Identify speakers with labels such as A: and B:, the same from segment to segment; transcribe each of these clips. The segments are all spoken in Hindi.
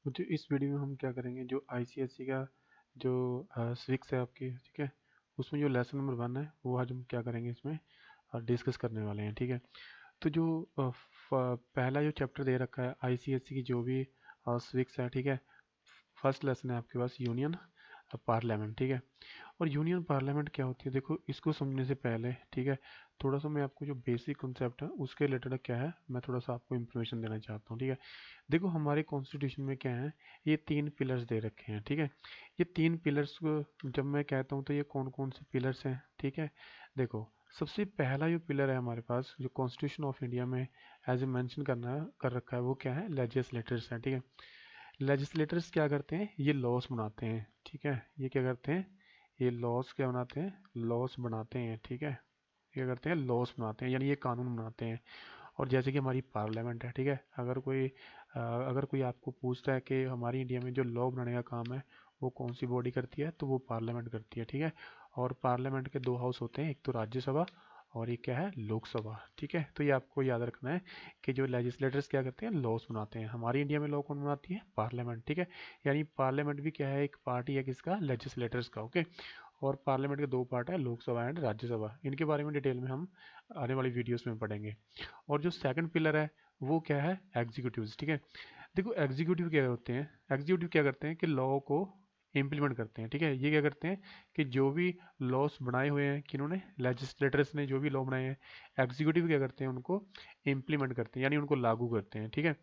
A: तो इस वीडियो में हम क्या करेंगे, जो आईसीएसई का जो सिविक्स है आपकी, ठीक है, उसमें जो लेसन नंबर 1 है वो आज हम क्या करेंगे इसमें डिस्कस करने वाले हैं। ठीक है, तो जो पहला जो चैप्टर दे रखा है आईसीएसई की जो भी सिविक्स है, ठीक है, फर्स्ट लेसन है आपके पास यूनियन पार्लियामेंट। ठीक है, और यूनियन पार्लियामेंट क्या होती है, देखो इसको समझने से पहले, ठीक है, थोड़ा सा मैं आपको जो बेसिक कॉन्सेप्ट है उसके रिलेटेड क्या है मैं थोड़ा सा आपको इन्फॉर्मेशन देना चाहता हूँ। ठीक है, देखो हमारे कॉन्स्टिट्यूशन में क्या है, ये 3 पिलर्स दे रखे हैं। ठीक है, ये 3 पिलर्स को जब मैं कहता हूँ तो ये कौन कौन से पिलर्स हैं, ठीक है, देखो सबसे पहला जो पिलर है हमारे पास जो कॉन्स्टिट्यूशन ऑफ इंडिया में एज ए मेंशन करना कर रखा है वो क्या है, लेजिस्लेटर्स है। ठीक है, लेजिस्लेटर्स क्या करते हैं, ये लॉस बनाते हैं। ठीक है, ये क्या करते हैं, ये लॉस क्या बनाते हैं, लॉस बनाते हैं। ठीक है, ये क्या करते हैं, लॉस बनाते हैं, यानी ये कानून बनाते हैं। और जैसे कि हमारी पार्लियामेंट है, ठीक है, अगर कोई आपको पूछता है कि हमारी इंडिया में जो लॉ बनाने का काम है वो कौन सी बॉडी करती है, तो वो पार्लियामेंट करती है। ठीक है, और पार्लियामेंट के 2 हाउस होते हैं, एक तो राज्यसभा और एक क्या है, लोकसभा। ठीक है, तो ये आपको याद रखना है कि जो लेजिस्लेटर्स क्या करते हैं, लॉस बनाते हैं। हमारी इंडिया में लॉ कौन बनाती है, पार्लियामेंट। ठीक है, यानी पार्लियामेंट भी क्या है, एक पार्टी है किसका, लेजिस्लेटर्स का। ओके, और पार्लियामेंट के 2 पार्ट है, लोकसभा एंड राज्यसभा। इनके बारे में डिटेल में हम आने वाली वीडियोस में पढ़ेंगे। और जो सेकंड पिलर है वो क्या है, एग्जीक्यूटिव। ठीक है, देखो एग्जीक्यूटिव क्या होते हैं, एग्जीक्यूटिव क्या करते हैं कि लॉ को इम्प्लीमेंट करते हैं। ठीक है, ये क्या करते हैं कि जो भी लॉस बनाए हुए हैं किन्होंने, लेजिस्लेटर्स ने जो भी लॉ बनाए हैं, एग्जीक्यूटिव क्या करते हैं, उनको इम्प्लीमेंट करते हैं, यानी उनको लागू करते हैं। ठीक है,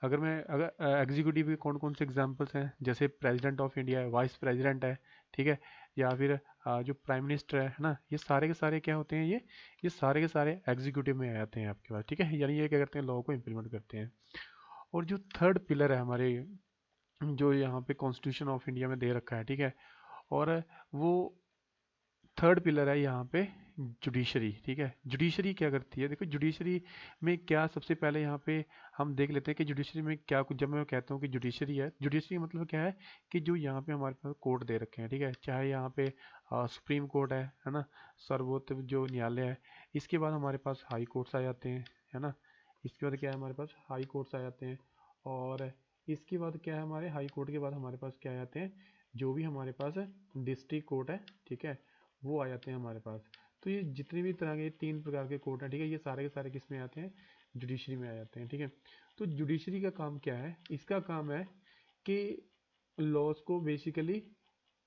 A: अगर एग्जीक्यूटिव के कौन कौन से एग्जांपल्स हैं, जैसे प्रेसिडेंट ऑफ इंडिया है, वाइस प्रेसिडेंट है, ठीक है, या फिर जो प्राइम मिनिस्टर है ना, ये सारे के सारे क्या होते हैं, ये सारे के सारे एग्जीक्यूटिव में आ जाते हैं आपके पास। ठीक है, यानी ये क्या करते हैं, लॉ को इम्प्लीमेंट करते हैं। और जो थर्ड पिलर है हमारे, जो यहाँ पे कॉन्स्टिट्यूशन ऑफ इंडिया में दे रखा है, ठीक है, और वो थर्ड पिलर है यहाँ पे जुडिशरी। ठीक है, जुडिशरी क्या करती है, देखो जुडिशरी में क्या, सबसे पहले यहाँ पे हम देख लेते हैं कि जुडिशरी में क्या कुछ, जब मैं कहता हूँ कि जुडिशरी है, जुडिशरी मतलब क्या है कि जो यहाँ पे हमारे पास कोर्ट दे रखे हैं, ठीक है, चाहे यहाँ पे सुप्रीम कोर्ट है ना, सर्वोच्च जो न्यायालय है, इसके बाद हमारे पास हाई कोर्ट्स आ जाते हैं, है ना, इसके बाद क्या है, हमारे पास हाई कोर्ट्स आ जाते हैं। और इसके बाद क्या है, हमारे हाई कोर्ट के बाद हमारे पास क्या आ जाते हैं, जो भी हमारे पास डिस्ट्रिक्ट कोर्ट है, ठीक है, वो आ जाते हैं हमारे पास। तो ये जितने भी तरह के 3 प्रकार के कोर्ट हैं, ठीक है, ये सारे के सारे किस में आते हैं, जुडिशरी में आ जाते हैं। ठीक है, तो जुडिशरी का काम क्या है, इसका काम है कि लॉज को बेसिकली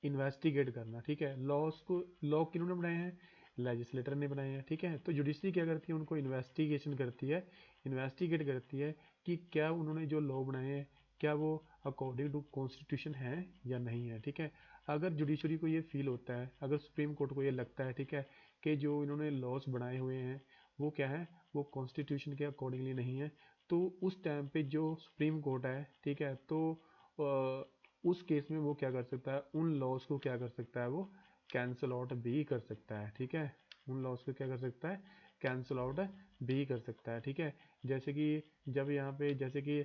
A: इन्वेस्टिगेट करना। ठीक है, लॉज को, लॉ किन्होंने बनाए हैं, लेजिस्लेटर ने बनाए हैं। ठीक है, तो जुडिशरी क्या करती है, उनको इन्वेस्टिगेशन करती है, इन्वेस्टिगेट करती है कि क्या उन्होंने जो लॉ बनाए हैं क्या वो अकॉर्डिंग टू कॉन्स्टिट्यूशन है या नहीं है। ठीक है, अगर जुडिशरी को ये फील होता है, अगर सुप्रीम कोर्ट को ये लगता है, ठीक है, कि जो इन्होंने लॉज बनाए हुए हैं वो क्या है, वो कॉन्स्टिट्यूशन के अकॉर्डिंगली नहीं है, तो उस टाइम पे जो सुप्रीम कोर्ट है, ठीक है, तो उस केस में वो क्या कर सकता है, उन लॉज को क्या कर सकता है, वो कैंसल आउट भी कर सकता है। ठीक है, उन लॉज को क्या कर सकता है, कैंसल आउट भी कर सकता है। ठीक है, जैसे कि जब यहाँ पे जैसे कि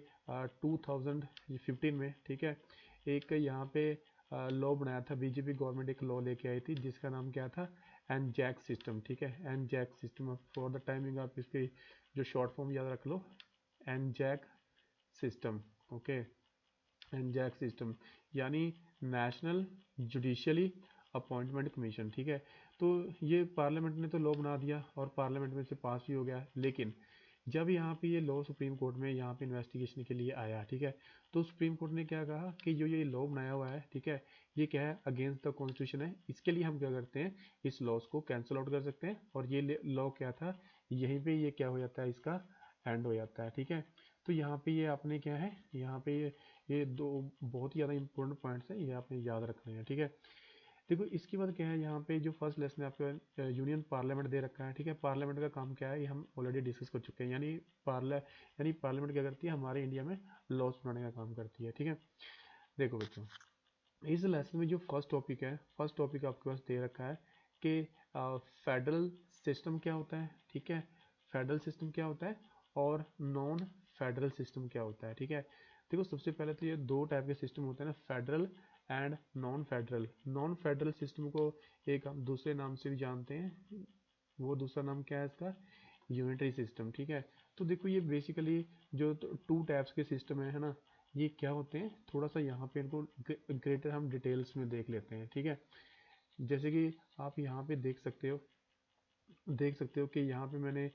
A: 2015 में, ठीक है, एक यहाँ पे लॉ बनाया था, बीजेपी गवर्नमेंट एक लॉ लेके आई थी जिसका नाम क्या था, एन जैक सिस्टम। ठीक है, NJAC system, for the timing आप इसकी जो शॉर्ट फॉर्म याद रख लो, NJAC system. Okay, NJAC system यानी नेशनल जुडिशली अपॉइंटमेंट कमीशन। ठीक है, तो ये पार्लियामेंट ने तो लॉ बना दिया और पार्लियामेंट में से पास भी हो गया, लेकिन जब यहाँ पे ये लॉ सुप्रीम कोर्ट में यहाँ पे इन्वेस्टिगेशन के लिए आया, ठीक है, तो सुप्रीम कोर्ट ने क्या कहा कि जो ये लॉ बनाया हुआ है, ठीक है, ये क्या है, अगेंस्ट द कॉन्स्टिट्यूशन है, इसके लिए हम क्या करते हैं, इस लॉज को कैंसिल आउट कर सकते हैं। और ये लॉ क्या था, यहीं पे ये क्या हो जाता है, इसका एंड हो जाता है। ठीक है, तो यहाँ पे ये आपने क्या है, यहाँ पे ये दो बहुत ही ज़्यादा इंपॉर्टेंट पॉइंट्स हैं, ये आपने याद रखने हैं। ठीक है, देखो इसके बाद क्या है, यहाँ पे जो फर्स्ट लेसन है आपका यूनियन पार्लियामेंट दे रखा है। ठीक है, पार्लियामेंट का काम क्या है, ये हम ऑलरेडी डिस्कस कर चुके हैं, यानी पार्लियामेंट क्या करती है, हमारे इंडिया में लॉज बनाने का काम करती है। ठीक है, देखो बच्चों, इस लेसन में जो फर्स्ट टॉपिक है, फर्स्ट टॉपिक आपके पास दे रखा है कि फेडरल सिस्टम क्या होता है। ठीक है, फेडरल सिस्टम क्या होता है और नॉन फेडरल सिस्टम क्या होता है। ठीक है, देखो सबसे पहले तो ये 2 टाइप के सिस्टम होते हैं ना, federal and non federal. Non federal system को एक हम दूसरे नाम से भी जानते हैं, वो दूसरा नाम क्या है इसका, यूनिटरी सिस्टम। ठीक है, तो देखो ये बेसिकली जो 2 टाइप्स के सिस्टम है ना, ये क्या होते हैं, थोड़ा सा यहाँ पे इनको ग्रेटर हम डिटेल्स में देख लेते हैं, ठीक है। जैसे कि आप यहाँ पे देख सकते हो कि यहाँ पे मैंने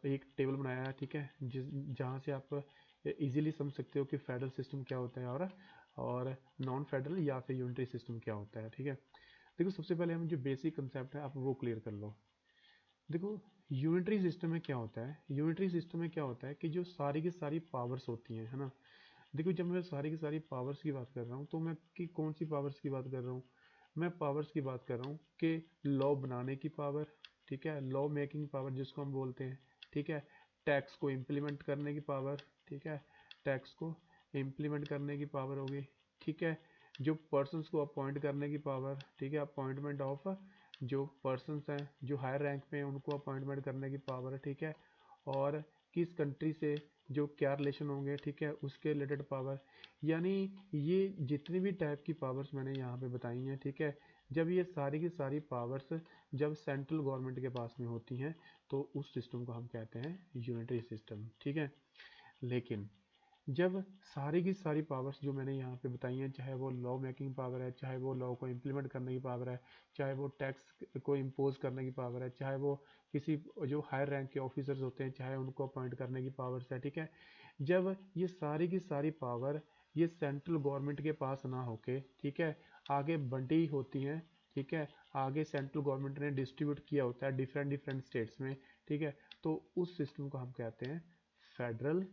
A: एक टेबल बनाया है, ठीक है, जहाँ से आप इजीली समझ सकते हो कि फेडरल सिस्टम क्या होता है और नॉन फेडरल या फिर यूनिटरी सिस्टम क्या होता है, ठीक है। देखो सबसे पहले हम जो बेसिक कंसेप्ट है आप वो क्लियर कर लो। देखो यूनिटरी सिस्टम में क्या होता है, यूनिटरी सिस्टम में क्या होता है कि जो सारी की सारी पावर्स होती हैं, है ना। देखो जब मैं सारी की सारी पावर्स की बात कर रहा हूँ तो मैं कि कौन सी पावर्स की बात कर रहा हूँ, मैं पावर्स की बात कर रहा हूँ कि लॉ बनाने की पावर, ठीक है, लॉ मेकिंग पावर जिसको हम बोलते हैं, ठीक है, टैक्स को इम्प्लीमेंट करने की पावर, ठीक है, टैक्स को इम्प्लीमेंट करने की पावर होगी, ठीक है, जो पर्सन्स को अपॉइंट करने की पावर, ठीक है, अपॉइंटमेंट ऑफ जो पर्सन्स हैं जो हायर रैंक पे हैं उनको अपॉइंटमेंट करने की पावर, ठीक है, और किस कंट्री से जो क्या रिलेशन होंगे, ठीक है, उसके रिलेटेड पावर। यानी ये जितनी भी टाइप की पावर्स मैंने यहाँ पे बताई हैं, ठीक है, जब ये सारी की सारी पावर्स जब सेंट्रल गवर्नमेंट के पास में होती हैं तो उस सिस्टम को हम कहते हैं यूनिटरी सिस्टम, ठीक है। लेकिन जब सारी की सारी पावर्स जो मैंने यहाँ पे बताई हैं, चाहे वो लॉ मेकिंग पावर है, चाहे वो लॉ को इम्प्लीमेंट करने की पावर है, चाहे वो टैक्स को इम्पोज करने की पावर है, चाहे वो किसी जो हायर रैंक के ऑफिसर्स होते हैं चाहे उनको अपॉइंट करने की पावर्स है, ठीक है, जब ये सारी की सारी पावर ये सेंट्रल गवर्नमेंट के पास ना होके, ठीक है, आगे बंटी होती हैं, ठीक है, आगे सेंट्रल गवर्नमेंट ने डिस्ट्रीब्यूट किया होता है डिफरेंट डिफरेंट स्टेट्स में, ठीक है, तो उस सिस्टम को हम कहते हैं फेडरल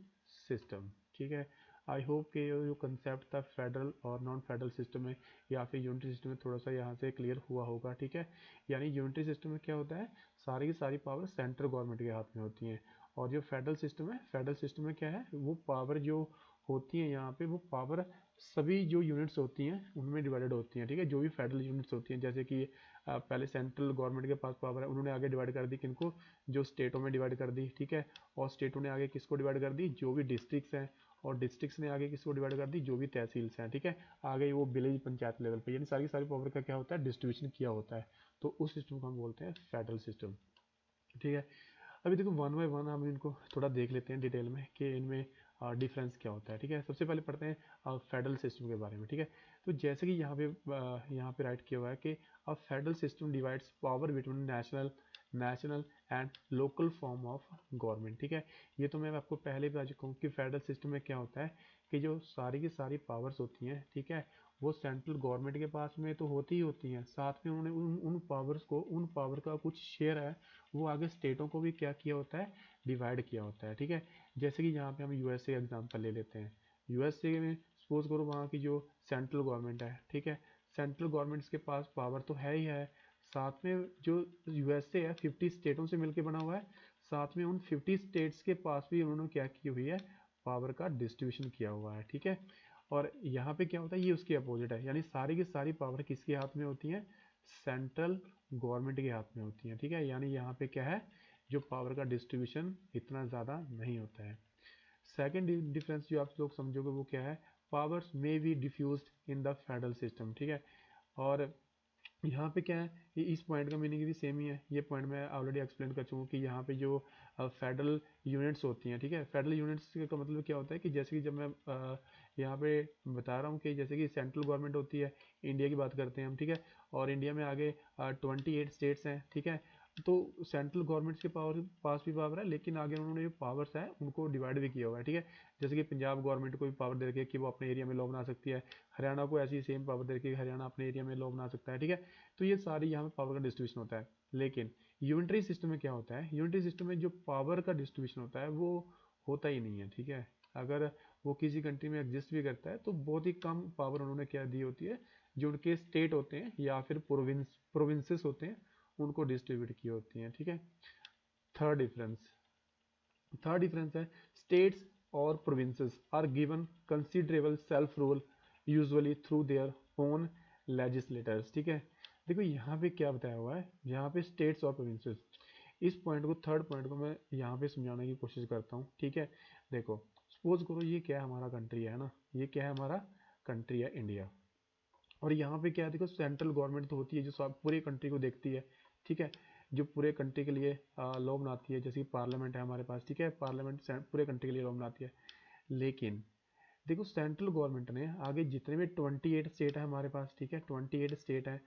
A: सिस्टम, ठीक है। आई होप कि ये जो कंसेप्ट था फेडरल और नॉन फेडरल सिस्टम में या फिर यूनिटरी सिस्टम में थोड़ा सा यहाँ से क्लियर हुआ होगा, ठीक है। यानी यूनिटरी सिस्टम में क्या होता है, सारी की सारी पावर सेंट्रल गवर्नमेंट के हाथ में होती हैं, और जो फेडरल सिस्टम है, फेडरल सिस्टम में क्या है, वो पावर जो होती है यहाँ पे वो पावर सभी जो यूनिट्स होती हैं उनमें डिवाइडेड होती हैं, ठीक है, जो भी फेडरल यूनिट्स होती हैं, जैसे कि पहले सेंट्रल गवर्नमेंट के पास पावर है, उन्होंने आगे डिवाइड कर दी किनको, जो स्टेटों में डिवाइड कर दी, ठीक है, और स्टेटों ने आगे किसको डिवाइड कर दी, जो भी डिस्ट्रिक्ट्स हैं, और डिस्ट्रिक्ट्स ने आगे किसको डिवाइड कर दी, जो भी तहसील्स हैं, ठीक है, आगे वो विलेज पंचायत लेवल पे, यानी सारी की सारी पावर का क्या होता है, डिस्ट्रीब्यूशन किया होता है, तो उस सिस्टम को हम बोलते हैं फेडरल सिस्टम, ठीक है। अभी देखो वन बाय वन हम इनको थोड़ा देख लेते हैं डिटेल में कि इनमें डिफरेंस क्या होता है, ठीक है। सबसे पहले पढ़ते हैं फेडरल सिस्टम के बारे में, ठीक है। तो जैसे कि यहाँ पे राइट किया हुआ है कि a federal system divides power between national national and local form of government, ठीक है। ये तो मैं आपको पहले भी आ चुका हूँ कि फेडरल सिस्टम में क्या होता है कि जो सारी की सारी पावर्स होती हैं, ठीक है, वो सेंट्रल गवर्नमेंट के पास में तो होती ही होती हैं, साथ में उन्होंने उन पावर्स को, उन पावर का कुछ शेयर है वो आगे स्टेटों को भी क्या किया होता है, डिवाइड किया होता है, ठीक है। जैसे कि यहाँ पे हम यूएसए का एग्जांपल ले लेते हैं। यूएसए में सपोज करो वहाँ की जो सेंट्रल गवर्नमेंट है, ठीक है, सेंट्रल गवर्नमेंट के पास पावर तो है ही है, साथ में जो यूएसए है 50 स्टेटों से मिलकर बना हुआ है, साथ में उन 50 स्टेट्स के पास भी उन्होंने क्या की हुई है, पावर का डिस्ट्रीब्यूशन किया हुआ है, ठीक है। और यहाँ पे क्या होता है, ये उसके अपोजिट है, यानी सारी की सारी पावर किसके हाथ में होती है, सेंट्रल गवर्नमेंट के हाथ में होती है, ठीक है। यानी यहाँ पे क्या है, जो पावर का डिस्ट्रीब्यूशन इतना ज़्यादा नहीं होता है। सेकेंड डिफरेंस जो आप लोग समझोगे वो क्या है, powers may be diffused in the federal system, ठीक है। और यहाँ पे क्या है, ये इस पॉइंट का मीनिंग भी सेम ही है, ये पॉइंट मैं ऑलरेडी एक्सप्लेन कर चुका हूँ कि यहाँ पे जो फेडरल यूनिट्स होती हैं, ठीक है, फेडरल यूनिट्स का मतलब क्या होता है कि जैसे कि जब मैं यहाँ पे बता रहा हूँ कि जैसे कि सेंट्रल गवर्नमेंट होती है, इंडिया की बात करते हैं हम, ठीक है, और इंडिया में आगे 28 स्टेट्स हैं, ठीक है, तो सेंट्रल गवर्नमेंट के पास भी पावर है, लेकिन आगे उन्होंने जो पावर्स है उनको डिवाइड भी किया हुआ है, ठीक है। जैसे कि पंजाब गवर्नमेंट को भी पावर दे रखी है कि वो अपने एरिया में लॉ बना सकती है, हरियाणा को ऐसी सेम पावर दे रखी है कि हरियाणा अपने एरिया में लॉ बना सकता है, ठीक है। तो ये सारी यहाँ पे पावर का डिस्ट्रीब्यूशन होता है। लेकिन यूनिटरी सिस्टम में क्या होता है, यूनिटरी सिस्टम में जो पावर का डिस्ट्रीब्यूशन होता है वो होता ही नहीं है, ठीक है। अगर वो किसी कंट्री में एग्जिस्ट भी करता है तो बहुत ही कम पावर उन्होंने क्या दी होती है, जो उनके स्टेट होते हैं या फिर प्रोविंसेस होते हैं उनको डिस्ट्रीब्यूट की होती हैं, ठीक है। थर्ड डिफरेंस थर्ड डिफरेंस है, स्टेट्स और provinces are given considerable self rule usually through their own legislators, ठीक है। देखो यहाँ पे क्या बताया हुआ है, यहाँ पे स्टेट्स और प्रोविंसेस, इस पॉइंट को, थर्ड पॉइंट को मैं यहाँ पे समझाने की कोशिश करता हूँ, ठीक है। देखो सपोज करो ये क्या है, हमारा कंट्री है ना, ये क्या है, हमारा कंट्री है इंडिया, और यहाँ पे क्या है, देखो सेंट्रल गवर्नमेंट तो होती है जो सब पूरी कंट्री को देखती है, ठीक है, जो पूरे कंट्री के लिए लॉ बनाती है, जैसे कि पार्लियामेंट है हमारे पास, ठीक है, पार्लियामेंट पूरे कंट्री के लिए लॉ बनाती है। लेकिन देखो सेंट्रल गवर्नमेंट ने आगे जितने भी 28 स्टेट है हमारे पास, ठीक है, 28 स्टेट है,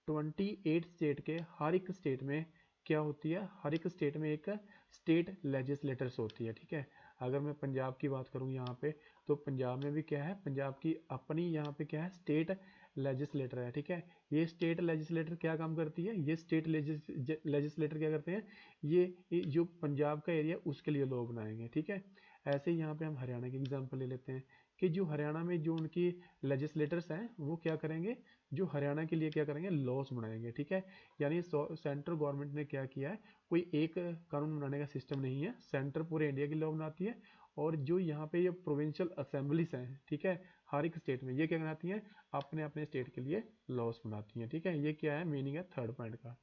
A: 28 स्टेट के हर एक स्टेट में क्या होती है, हर एक स्टेट में एक स्टेट लेजिस्लेटर्स होती है, ठीक है। अगर मैं पंजाब की बात करूँ यहाँ पे, तो पंजाब में भी क्या है, पंजाब की अपनी यहाँ पे क्या है, स्टेट लेजिस्लेटर है, ठीक है। ये स्टेट लेजिस्लेटर क्या काम करती है, ये स्टेट लेजिस्लेटर क्या करते हैं, ये जो पंजाब का एरिया उसके लिए लॉ बनाएंगे, ठीक है। ऐसे ही यहाँ पे हम हरियाणा की एग्जांपल ले लेते हैं कि जो हरियाणा में जो उनकी लेजिस्लेटर्स हैं वो क्या करेंगे, जो हरियाणा के लिए क्या करेंगे, लॉस बनाएंगे, ठीक है। यानी सेंट्रल गवर्नमेंट ने क्या किया है, कोई एक कानून बनाने का सिस्टम नहीं है, सेंटर पूरे इंडिया की लॉ बनाती है, और जो यहाँ पे ये प्रोविंशियल असेंबलीज हैं, ठीक है, हर एक स्टेट में ये क्या बनाती हैं, अपने अपने स्टेट के लिए लॉस बनाती हैं, ठीक है। ये क्या है, मीनिंग है थर्ड पॉइंट का।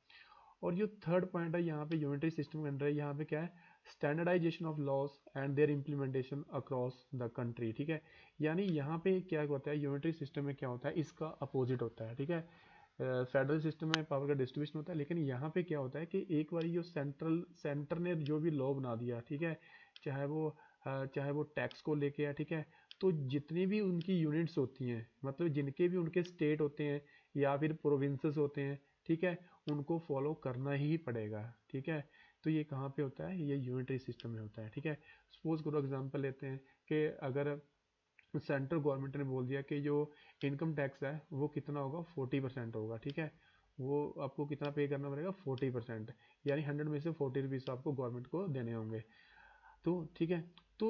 A: और जो थर्ड पॉइंट है यहाँ पे यूनिटरी सिस्टम के अंदर है, यहाँ पे क्या है, standardisation of laws and their implementation across the country, ठीक है। यानी यहाँ पे क्या होता है, यूनिटरी सिस्टम में क्या होता है, इसका अपोजिट होता है, ठीक है। फेडरल सिस्टम में पावर का डिस्ट्रीब्यूशन होता है, लेकिन यहाँ पे क्या होता है कि एक बार जो सेंटर ने जो भी लॉ बना दिया, ठीक है, चाहे वो चाहे वो टैक्स को लेके है, ठीक है, तो जितनी भी उनकी यूनिट्स होती हैं, मतलब जिनके भी उनके स्टेट होते हैं या फिर प्रोविंसेस होते हैं, ठीक है, उनको फॉलो करना ही पड़ेगा, ठीक है। तो ये कहाँ पे होता है, ये यूनिटरी सिस्टम में होता है, ठीक है। सपोज करो एग्जांपल लेते हैं कि अगर सेंट्रल गवर्नमेंट ने बोल दिया कि जो इनकम टैक्स है वो कितना होगा, 40% होगा, ठीक है। वो आपको कितना पे करना पड़ेगा, 40%, यानी 100 में से 40 रुपीज़ आपको गवर्नमेंट को देने होंगे। तो ठीक है, तो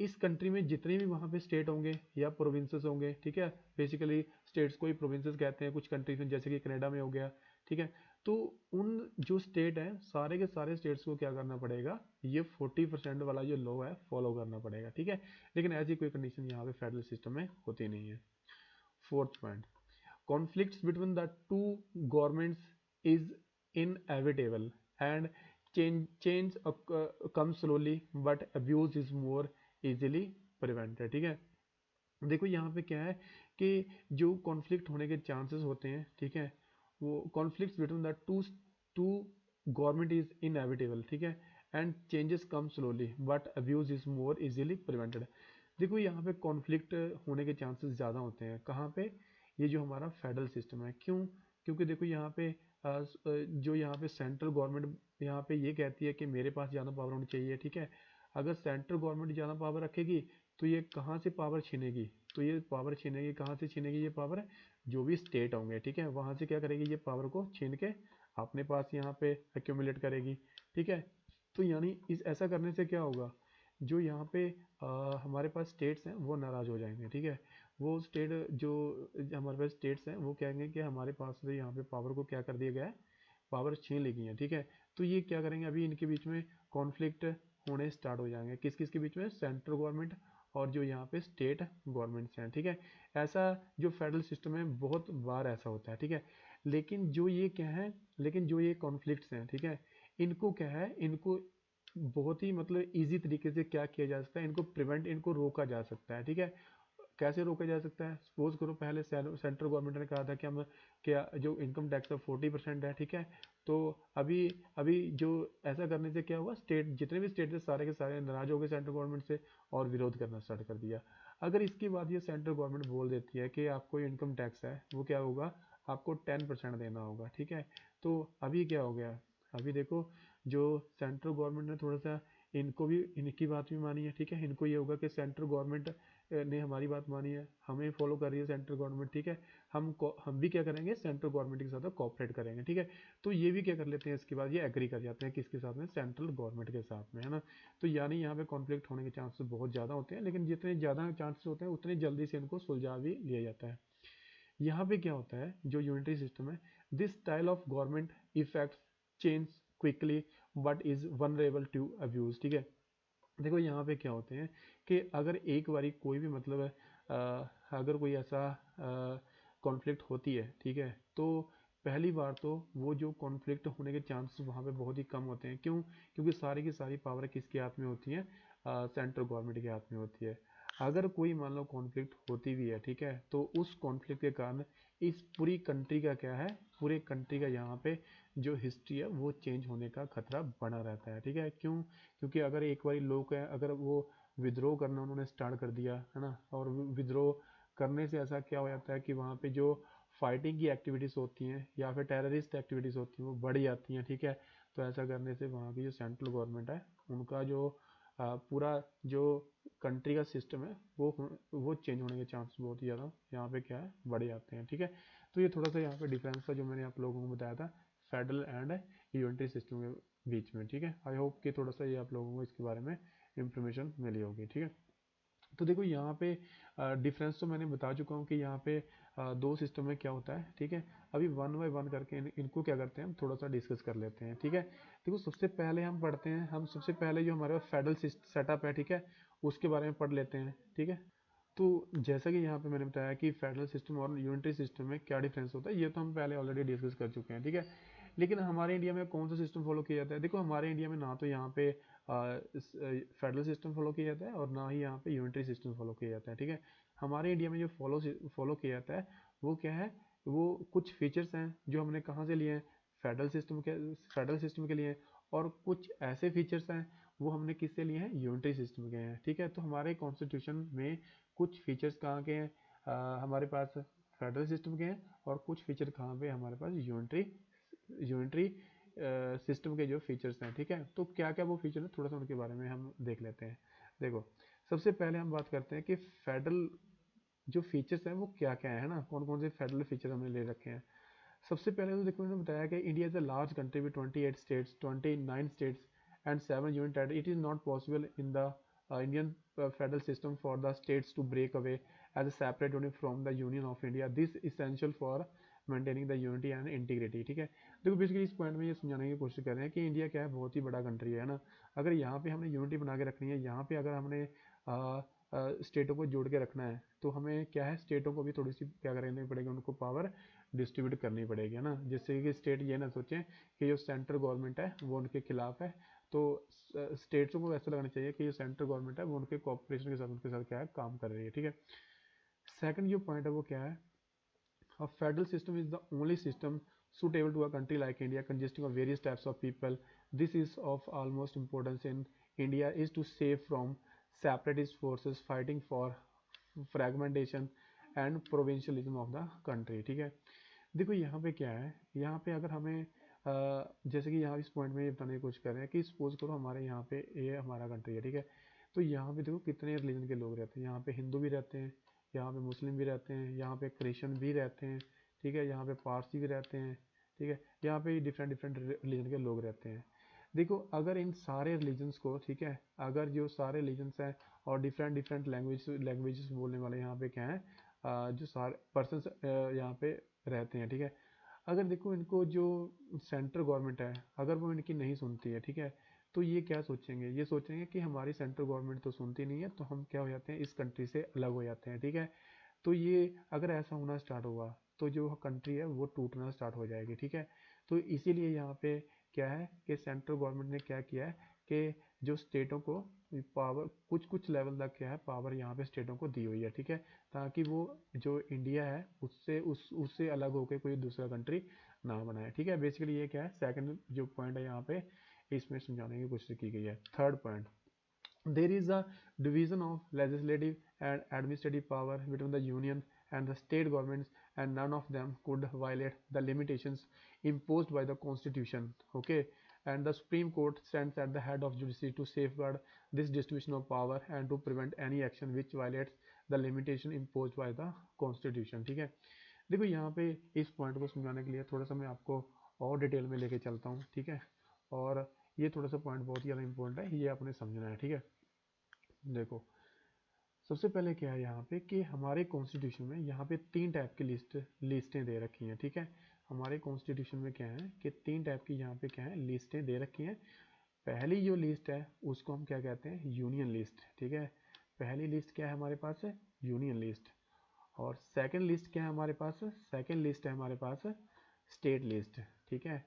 A: इस कंट्री में जितने भी वहाँ पे स्टेट होंगे या प्रोविंसेस होंगे, ठीक है, बेसिकली स्टेट्स को ही प्रोविंसेस कहते हैं कुछ कंट्रीज में, जैसे कि कनाडा में हो गया, ठीक है। तो उन जो स्टेट हैं सारे के सारे स्टेट्स को क्या करना पड़ेगा, ये 40% वाला जो लॉ है फॉलो करना पड़ेगा, ठीक है। लेकिन ऐसी कोई कंडीशन यहाँ पे फेडरल सिस्टम में होती नहीं है। Fourth point, conflicts between the two governments is inevitable and change comes slowly but abuse is more easily prevented, ठीक है। देखो यहाँ पे क्या है कि जो कॉन्फ्लिक्ट होने के चांसेस होते हैं, ठीक है, वो conflict between the two government is inevitable, ठीक है, and changes come slowly but abuse is more easily prevented. देखो यहाँ पे कॉन्फ्लिक्ट होने के चांसेस ज़्यादा होते हैं, कहाँ पे, ये जो हमारा फेडरल सिस्टम है, क्यों, क्योंकि देखो यहाँ पे जो यहाँ पे सेंट्रल गवर्नमेंट यहाँ पे ये कहती है कि मेरे पास ज़्यादा पावर होनी चाहिए, ठीक है। अगर सेंट्रल गवर्नमेंट ज़्यादा पावर रखेगी तो ये कहाँ से पावर छीनेगी, तो ये पावर छीनेगी, कहाँ से छीनेगी ये पावर, जो भी स्टेट होंगे, ठीक है, वहाँ से क्या करेगी, ये पावर को छीन के अपने पास यहाँ पे एक्यूमुलेट करेगी, ठीक है। तो यानी इस ऐसा करने से क्या होगा, जो यहाँ पे हमारे पास स्टेट्स हैं वो नाराज़ हो जाएंगे, ठीक है। वो स्टेट जो हमारे पास स्टेट्स हैं वो कहेंगे कि हमारे पास से यहाँ पे पावर को क्या कर दिया गया है, पावर छीन ली गई है, ठीक है। तो ये क्या करेंगे, अभी इनके बीच में कॉन्फ्लिक्ट होने स्टार्ट हो जाएंगे, किस किस के बीच में, सेंट्रल गवर्नमेंट और जो यहाँ पे स्टेट गवर्नमेंट्स हैं, ठीक है। ऐसा जो फेडरल सिस्टम है बहुत बार ऐसा होता है, ठीक है। लेकिन जो ये क्या है, लेकिन जो ये कॉन्फ्लिक्ट्स हैं, ठीक है, इनको क्या है, इनको बहुत ही मतलब इजी तरीके से क्या किया जा सकता है, इनको प्रिवेंट, इनको रोका जा सकता है, ठीक है। कैसे रोका जा सकता है, सपोज करो पहले सेंट्रल गवर्नमेंट ने कहा था कि हम क्या जो इनकम टैक्स है 40% है, ठीक है। तो अभी अभी जो ऐसा करने से क्या हुआ, स्टेट जितने भी स्टेट थे सारे के सारे नाराज हो गए सेंट्रल गवर्नमेंट से और विरोध करना स्टार्ट कर दिया। अगर इसके बाद ये सेंट्रल गवर्नमेंट बोल देती है कि आपको इनकम टैक्स है वो क्या होगा, आपको 10% देना होगा, ठीक है। तो अभी क्या हो गया, अभी देखो जो सेंट्रल गवर्नमेंट ने थोड़ा सा इनको भी, इनकी बात भी मानी है, ठीक है। इनको ये होगा कि सेंट्रल गवर्नमेंट ने हमारी बात मानी है, हमें फॉलो कर रही है सेंट्रल गवर्नमेंट, ठीक है। हम भी क्या करेंगे, सेंट्रल गवर्नमेंट के साथ कोऑपरेट करेंगे, ठीक है। तो ये भी क्या कर लेते हैं, इसके बाद ये एग्री कर जाते हैं किसके साथ में, सेंट्रल गवर्नमेंट के साथ में, है ना। तो यानी यहाँ पे कॉन्फ्लिक्ट होने के चांसेस बहुत ज़्यादा होते हैं, लेकिन जितने ज़्यादा चांसेस होते हैं उतनी जल्दी से इनको सुलझा भी लिया जाता है। यहाँ पे क्या होता है, जो यूनिटरी सिस्टम है, this style of government effects change quickly but is vulnerable to abuse, ठीक है। देखो यहाँ पे क्या होते हैं कि अगर एक बारी कोई भी मतलब अगर कोई ऐसा कॉन्फ्लिक्ट होती है, ठीक है, तो पहली बार तो वो जो कॉन्फ्लिक्ट होने के चांसेस वहाँ पे बहुत ही कम होते हैं, क्यों, क्योंकि सारी की सारी पावर किसके हाथ में होती है, सेंट्रल गवर्नमेंट के हाथ में होती है। अगर कोई मान लो कॉन्फ्लिक्ट होती भी है, ठीक है, तो उस कॉन्फ्लिक्ट के कारण इस पूरी कंट्री का क्या है, पूरे कंट्री का यहाँ पे जो हिस्ट्री है वो चेंज होने का खतरा बना रहता है, ठीक है। क्यों, क्योंकि अगर एक बार लोग हैं, अगर वो विद्रोह करना उन्होंने स्टार्ट कर दिया है ना। और विद्रोह करने से ऐसा क्या हो जाता है कि वहाँ पे जो फाइटिंग की एक्टिविटीज़ होती हैं या फिर टेररिस्ट एक्टिविटीज़ होती हैं वो बढ़ जाती हैं, ठीक है। तो ऐसा करने से वहाँ की जो सेंट्रल गवर्नमेंट है उनका जो पूरा जो कंट्री का सिस्टम है वो चेंज होने के चांस बहुत ही ज़्यादा यहाँ पे क्या है बढ़ जाते हैं, ठीक है। तो ये थोड़ा सा यहाँ पे डिफरेंस था जो मैंने आप लोगों को बताया था फेडरल एंड यूनिटरी सिस्टम के बीच में, ठीक है। आई होप कि थोड़ा सा ये आप लोगों को इसके बारे में इंफॉर्मेशन मिली होगी, ठीक है। तो देखो यहाँ पे डिफरेंस तो मैंने बता चुका हूँ कि यहाँ पे दो सिस्टम में क्या होता है, ठीक है। अभी वन बाय वन करके इनको क्या करते हैं हम थोड़ा सा डिस्कस कर लेते हैं, ठीक है। देखो सबसे पहले हम पढ़ते हैं, हम सबसे पहले जो हमारे पास फेडरल सेटअप है, ठीक है, उसके बारे में पढ़ लेते हैं, ठीक है। तो जैसा कि यहाँ पे मैंने बताया कि फेडरल सिस्टम और यूनिटरी सिस्टम में क्या डिफरेंस होता है ये तो हम पहले ऑलरेडी डिस्कस कर चुके हैं, ठीक है। लेकिन हमारे इंडिया में कौन सा सिस्टम फॉलो किया जाता है? देखो हमारे इंडिया में ना तो यहाँ पे फेडरल सिस्टम फॉलो किया जाता है और ना ही यहाँ पे यूनिटरी सिस्टम फॉलो किया जाता है, ठीक है। हमारे इंडिया में जो फॉलो किया जाता है वो क्या है, वो कुछ फीचर्स हैं जो हमने कहाँ से लिए हैं, फेडरल सिस्टम के लिए, और कुछ ऐसे फीचर्स हैं वो हमने किससे लिए हैं, यूनिटरी सिस्टम के हैं, ठीक है। तो हमारे कॉन्स्टिट्यूशन में कुछ फीचर्स कहाँ के हैं, हमारे पास फेडरल सिस्टम के हैं, और कुछ फीचर कहाँ पे हमारे पास यूनिटरी सिस्टम के जो फीचर्स हैं, ठीक है। तो क्या क्या वो फीचर है थोड़ा सा उनके बारे में हम देख लेते हैं। देखो सबसे पहले हम बात करते हैं कि फेडरल जो फीचर्स हैं वो क्या क्या है ना, कौन कौन से फेडरल फीचर हमने ले रखे हैं। सबसे पहले तो देखो मैंने बताया कि India is a large country with 28 states, 29 states and 7 union territory. It is not possible in the Indian federal system for the states to break away as a separate unit from the union of India, this essential for maintaining the unity and integrity, ठीक है। देखो बेसिकली इस पॉइंट में ये समझाने की कोशिश कर रहे हैं कि इंडिया क्या है, बहुत ही बड़ा कंट्री है ना। अगर यहाँ पे हमने यूनिटी बना के रखनी है, यहाँ पे अगर हमने स्टेटों को जोड़ के रखना है तो हमें क्या है, स्टेटों को भी थोड़ी सी क्या करनी पड़ेगी, उनको पावर डिस्ट्रीब्यूट करनी पड़ेगी, है ना। जिससे कि स्टेट ये ना सोचें कि जो सेंट्रल गवर्नमेंट है वो उनके खिलाफ है। तो स्टेट्सों को ऐसा लगना चाहिए कि जो सेंट्रल गवर्नमेंट है वो उनके कॉपरेशन के साथ उनके साथ क्या है काम कर रही है, ठीक है। सेकंड जो पॉइंट है वो क्या है, a federal system is the only system suitable to a country like India consisting of various types of people. This is of almost importance in India is to save from separatist forces fighting for fragmentation and provincialism of the country, ठीक है। देखो यहाँ पे क्या है, यहाँ पे अगर हमें जैसे कि यहाँ इस पॉइंट में ये बताने की कोशिश कर रहे हैं कि सपोज करो हमारे यहाँ पे ये हमारा कंट्री है, ठीक है। तो यहाँ पे देखो कितने रिलीजन के लोग रहते हैं, यहाँ पे हिंदू भी रहते हैं, यहाँ पे मुस्लिम भी रहते हैं, यहाँ पे क्रिश्चियन भी रहते हैं, ठीक है, यहाँ पे पारसी भी रहते हैं, ठीक है। यहाँ पे डिफरेंट डिफरेंट रिलीजन के लोग रहते हैं। देखो अगर इन सारे रिलीजन्स को, ठीक है, अगर जो सारे रिलीजन्स हैं और डिफरेंट डिफरेंट लैंग्वेजेस बोलने वाले यहाँ पे क्या है, जो सारे पर्सन यहाँ पे रहते हैं, ठीक है। अगर देखो इनको जो सेंट्रल गवर्नमेंट है अगर वो इनकी नहीं सुनती है, ठीक है, तो ये क्या सोचेंगे, ये सोचेंगे कि हमारी सेंट्रल गवर्नमेंट तो सुनती नहीं है तो हम क्या हो जाते हैं, इस कंट्री से अलग हो जाते हैं, ठीक है। तो ये अगर ऐसा होना स्टार्ट हुआ तो जो कंट्री है वो टूटना स्टार्ट हो जाएगी, ठीक है। तो इसीलिए यहाँ पे क्या है कि सेंट्रल गवर्नमेंट ने क्या किया है कि जो स्टेटों को पावर कुछ कुछ लेवल तक क्या है पावर यहाँ पे स्टेटों को दी हुई है, ठीक है, ताकि वो जो इंडिया है उससे अलग होकर कोई दूसरा कंट्री ना बनाए, ठीक है। बेसिकली ये क्या है, सेकंड जो पॉइंट है यहाँ पे इसमें समझाने की कोशिश की गई है। Third point, there is a division of legislative and administrative power between the union and the state governments, and none of them could violate the limitations imposed by the constitution, okay. And the supreme court stands at the head of judiciary to safeguard this distribution of power and to prevent any action which violates the limitation imposed by the constitution, ठीक है। देखो यहाँ पे इस पॉइंट को समझाने के लिए थोड़ा सा मैं आपको और डिटेल में लेके चलता हूँ, ठीक है। और ये थोड़ा सा पॉइंट बहुत ही ज़्यादा इंपॉर्टेंट है, ये आपने समझना है, ठीक है। देखो सबसे पहले क्या है यहाँ पे कि हमारे कॉन्स्टिट्यूशन में यहाँ पे तीन टाइप की लिस्टें दे रखी हैं, ठीक है। हमारे कॉन्स्टिट्यूशन में क्या है कि तीन टाइप की यहाँ पे क्या है लिस्टें दे रखी हैं। पहली जो लिस्ट है उसको हम क्या कहते हैं, यूनियन लिस्ट, ठीक है। पहली लिस्ट क्या है हमारे पास है, यूनियन लिस्ट। और सेकंड लिस्ट क्या है हमारे पास, सेकंड लिस्ट है हमारे पास स्टेट लिस्ट, ठीक है।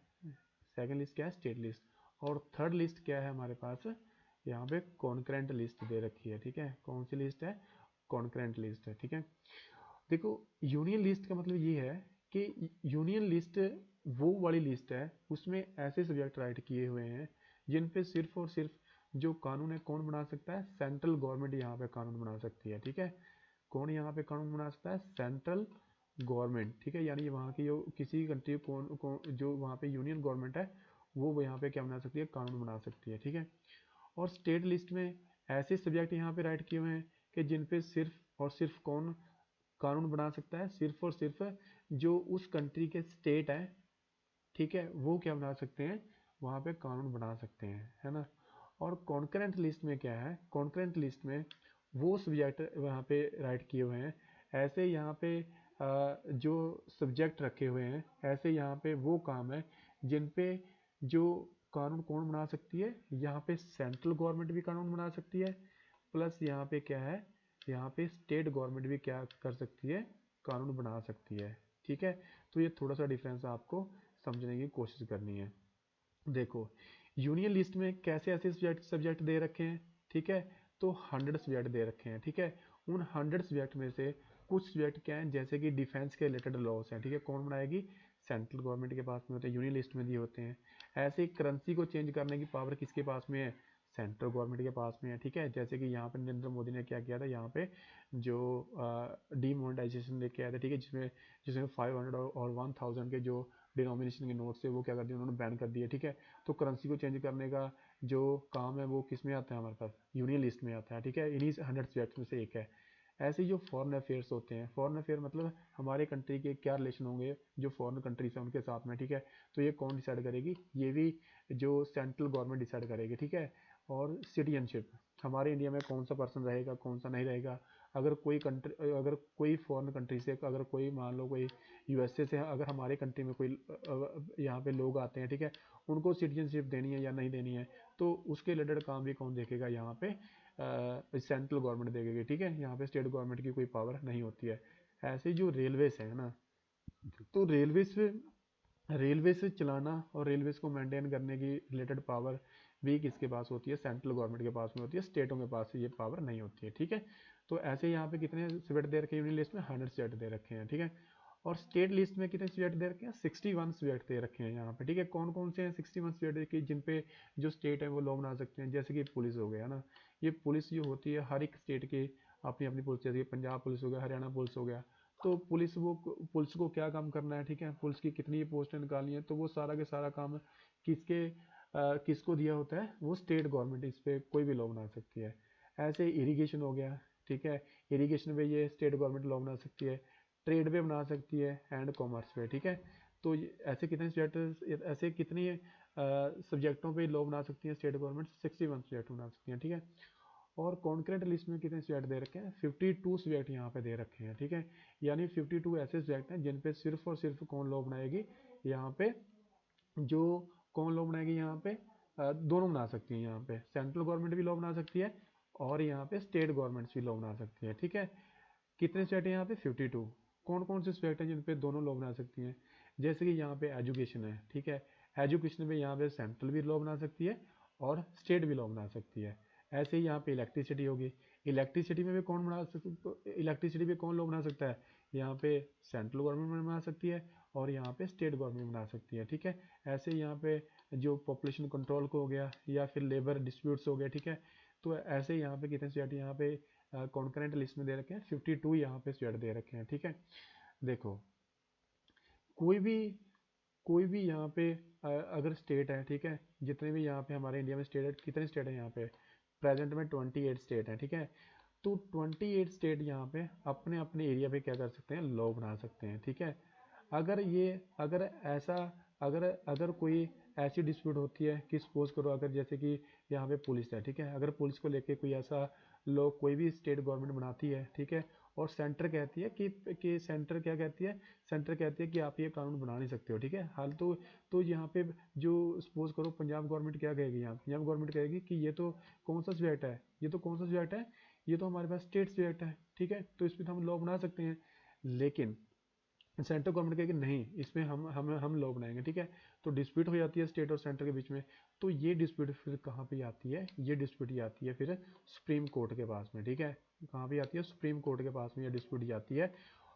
A: सेकंड लिस्ट क्या है, स्टेट लिस्ट। और थर्ड लिस्ट क्या है हमारे पास, यहाँ पे कॉन्करेंट लिस्ट दे रखी है, ठीक है। कौन सी लिस्ट है, कॉन्करेंट लिस्ट है, ठीक है। देखो यूनियन लिस्ट का मतलब ये है कि यूनियन लिस्ट वो वाली लिस्ट है उसमें ऐसे सब्जेक्ट राइट किए हुए हैं जिन पे सिर्फ और सिर्फ जो कानून है कौन बना सकता है, सेंट्रल गवर्नमेंट यहाँ पे कानून बना सकती है, ठीक है। कौन यहाँ पे कानून बना सकता है, सेंट्रल गवर्नमेंट, ठीक है। यानी वहाँ की जो किसी कंट्री कौन जो वहाँ पे यूनियन गवर्नमेंट है वो यहाँ पे क्या बना सकती है, कानून बना सकती है, ठीक है। और स्टेट लिस्ट में ऐसे सब्जेक्ट यहाँ पे राइट किए हुए हैं कि जिन पे सिर्फ और सिर्फ कौन कानून बना सकता है, सिर्फ और सिर्फ जो उस कंट्री के स्टेट है, ठीक है, वो क्या बना सकते हैं, वहाँ पे कानून बना सकते हैं, है ना। और कॉन्करेंट लिस्ट में क्या है, कॉन्करेंट लिस्ट में वो सब्जेक्ट वहाँ पे राइट किए हुए हैं, ऐसे यहाँ पे जो सब्जेक्ट रखे हुए हैं, ऐसे यहाँ पे वो काम है जिन पे जो कानून कौन बना सकती है, यहाँ पे सेंट्रल गवर्नमेंट भी कानून बना सकती है, प्लस यहाँ पे क्या है, यहाँ पे स्टेट गवर्नमेंट भी क्या कर सकती है, कानून बना सकती है, ठीक है। तो ये थोड़ा सा डिफरेंस आपको समझने की कोशिश करनी है। देखो यूनियन लिस्ट में कैसे ऐसे सब्जेक्ट दे रखे हैं, ठीक है। तो 100 सब्जेक्ट दे रखे हैं, ठीक है। उन 100 सब्जेक्ट में से कुछ सब्जेक्ट क्या हैं, जैसे कि डिफेंस के रिलेटेड लॉस हैं, ठीक है, कौन बनाएगी, सेंट्रल गवर्नमेंट के पास में होते हैं, यूनियन लिस्ट में दिए होते हैं। ऐसे करेंसी को चेंज करने की पावर किसके पास में है, सेंट्रल गवर्नमेंट के पास में है, ठीक है। जैसे कि यहाँ पे नरेंद्र मोदी ने क्या किया था, यहाँ पे जो डीमोनेटाइजेशन लेके आया था, ठीक है, जिसमें जिसमें 500 और 1000 के जो डिनोमिनेशन के नोट से वो क्या कर दिए, उन्होंने बैन कर दिए, ठीक है। तो करेंसी को चेंज करने का जो काम है वो किस में आता है, हमारे पास यूनियन लिस्ट में आता है, ठीक है। इन्हीं 100 सब्जेक्ट में से एक है। ऐसे ही जो फॉरेन अफेयर्स होते हैं, फॉरेन अफेयर मतलब हमारे कंट्री के क्या रिलेशन होंगे जो फॉरेन कंट्रीज हैं उनके साथ में, ठीक है। तो ये कौन डिसाइड करेगी, ये भी जो सेंट्रल गवर्नमेंट डिसाइड करेगी, ठीक है। और सिटीजनशिप, हमारे इंडिया में कौन सा पर्सन रहेगा कौन सा नहीं रहेगा। अगर कोई फॉरेन कंट्री से, अगर कोई मान लो कोई यूएसए से अगर हमारे कंट्री में कोई यहाँ पे लोग आते हैं, ठीक है, उनको सिटीजनशिप देनी है या नहीं देनी है, तो उसके रिलेटेड काम भी कौन देखेगा, यहाँ पे सेंट्रल गवर्नमेंट देखेगी, ठीक है। यहाँ पे स्टेट गवर्नमेंट की कोई पावर नहीं होती है। ऐसे जो रेलवेज है ना, तो रेलवे से चलाना और रेलवेज को मेंटेन करने की रिलेटेड पावर भी किसके पास होती है, सेंट्रल गवर्नमेंट के पास में होती है, स्टेटों के पास ये पावर नहीं होती है, ठीक है। तो ऐसे यहाँ पे कितने सब्जेक्ट दे रखे हैं यूनियन लिस्ट में, 100 सब्जेक्ट दे रखे हैं, ठीक है। और स्टेट लिस्ट में कितने सब्जेक्ट दे रखे हैं, 61 सब्जेक्ट दे रखे हैं यहाँ पे, ठीक है। कौन कौन से हैं 61 सब्जेक्ट की, जिन पे जो स्टेट है वो लॉ बना सकते हैं, जैसे कि पुलिस हो गया ना। ये पुलिस जो होती है हर एक स्टेट की अपनी अपनी पुलिस, जैसे कि पंजाब पुलिस हो गया, हरियाणा पुलिस हो गया। तो पुलिस को क्या काम करना है, ठीक है, पुलिस की कितनी पोस्टें निकालनी है, तो वो सारा के सारा काम किसको दिया होता है, वो स्टेट गवर्नमेंट इस पे कोई भी लॉ बना सकती है। ऐसे इरिगेशन हो गया, ठीक है, इरिगेशन पे ये स्टेट गवर्नमेंट लॉ बना सकती है, ट्रेड पे बना सकती है, एंड कॉमर्स पे, ठीक है। तो ऐसे कितने सब्जेक्ट, ऐसे कितनी सब्जेक्टों पे लॉ बना सकती है स्टेट गवर्नमेंट, 61 सब्जेक्ट बना सकती है, ठीक है। और कॉन्करेंट लिस्ट में कितने सब्जेक्ट दे रखे हैं, 52 सब्जेक्ट यहाँ पे दे रखे हैं, ठीक है। यानी 52 ऐसे सब्जेक्ट हैं जिन पे सिर्फ और सिर्फ कौन लॉ बनाएगी, यहाँ पे जो कौन लॉ बनाएगी, यहाँ पे दोनों बना सकती है, यहाँ पे सेंट्रल गवर्नमेंट भी लॉ बना सकती है और यहाँ पे स्टेट गवर्नमेंट्स भी लॉ बना सकती है, ठीक है। कितने सब्जेक्ट हैं यहाँ पे, 52। कौन कौन से सब्जेक्ट हैं जिन पे दोनों लॉ बना सकती हैं, जैसे कि यहाँ पे एजुकेशन है, ठीक है। एजुकेशन में यहाँ पे सेंट्रल भी लॉ बना सकती है और स्टेट भी लॉ बना सकती है। ऐसे ही यहाँ पे इलेक्ट्रिसिटी होगी, इलेक्ट्रिसिटी में भी कौन बना सकता, इलेक्ट्रिसिटी भी कौन लॉ बना सकता है, यहाँ पे सेंट्रल गवर्नमेंट बना सकती है और यहाँ पे स्टेट गवर्नमेंट बना सकती है, ठीक है। ऐसे यहाँ पे जो पॉपुलेशन कंट्रोल को हो गया या फिर लेबर डिस्प्यूट्स हो गया, ठीक है। तो ऐसे यहाँ पे कितने स्टेट यहाँ पे कॉन्करेंट लिस्ट में दे रखे हैं, 52 यहाँ पे स्टेट दे रखे हैं, ठीक है। देखो कोई भी कोई भी यहाँ पे अगर स्टेट है, ठीक है, जितने भी यहाँ पे हमारे इंडिया में स्टेट है, कितने स्टेट है यहाँ पे, प्रेजेंट में 28 स्टेट है, ठीक है। तो 28 स्टेट यहाँ पे अपने अपने एरिया पे क्या कर सकते हैं, लॉ बना सकते हैं, ठीक है। अगर ऐसा अगर अगर कोई ऐसी डिस्प्यूट होती है कि सपोज करो, अगर जैसे कि यहाँ पे पुलिस है, ठीक है, अगर पुलिस को लेके कोई ऐसा लॉ कोई भी स्टेट गवर्नमेंट बनाती है, ठीक है, और सेंटर कहती है कि सेंटर क्या कहती है, सेंटर कहती है कि आप ये कानून बना नहीं सकते हो, ठीक है। हाल तो यहाँ पे जो सपोज करो पंजाब गवर्नमेंट क्या कहेगी, यहाँ पंजाब गवर्नमेंट कहेगी कि ये तो कौन सा सब्जेक्ट है, ये तो कौन सा सब्जेक्ट है, ये तो हमारे पास स्टेट सब्जेक्ट है, ठीक है, तो इसमें तो हम लॉ बना सकते हैं। लेकिन सेंट्रल गवर्नमेंट कहेगी नहीं, इसमें हम लॉ बनाएंगे, ठीक है। तो डिस्प्यूट हो जाती है स्टेट और सेंटर के बीच में। तो ये डिस्प्यूट फिर कहाँ पे आती है, ये डिस्प्यूट आती है फिर सुप्रीम कोर्ट के पास में, ठीक है। कहाँ पे आती है, सुप्रीम कोर्ट के पास में ये डिस्प्यूट आती है।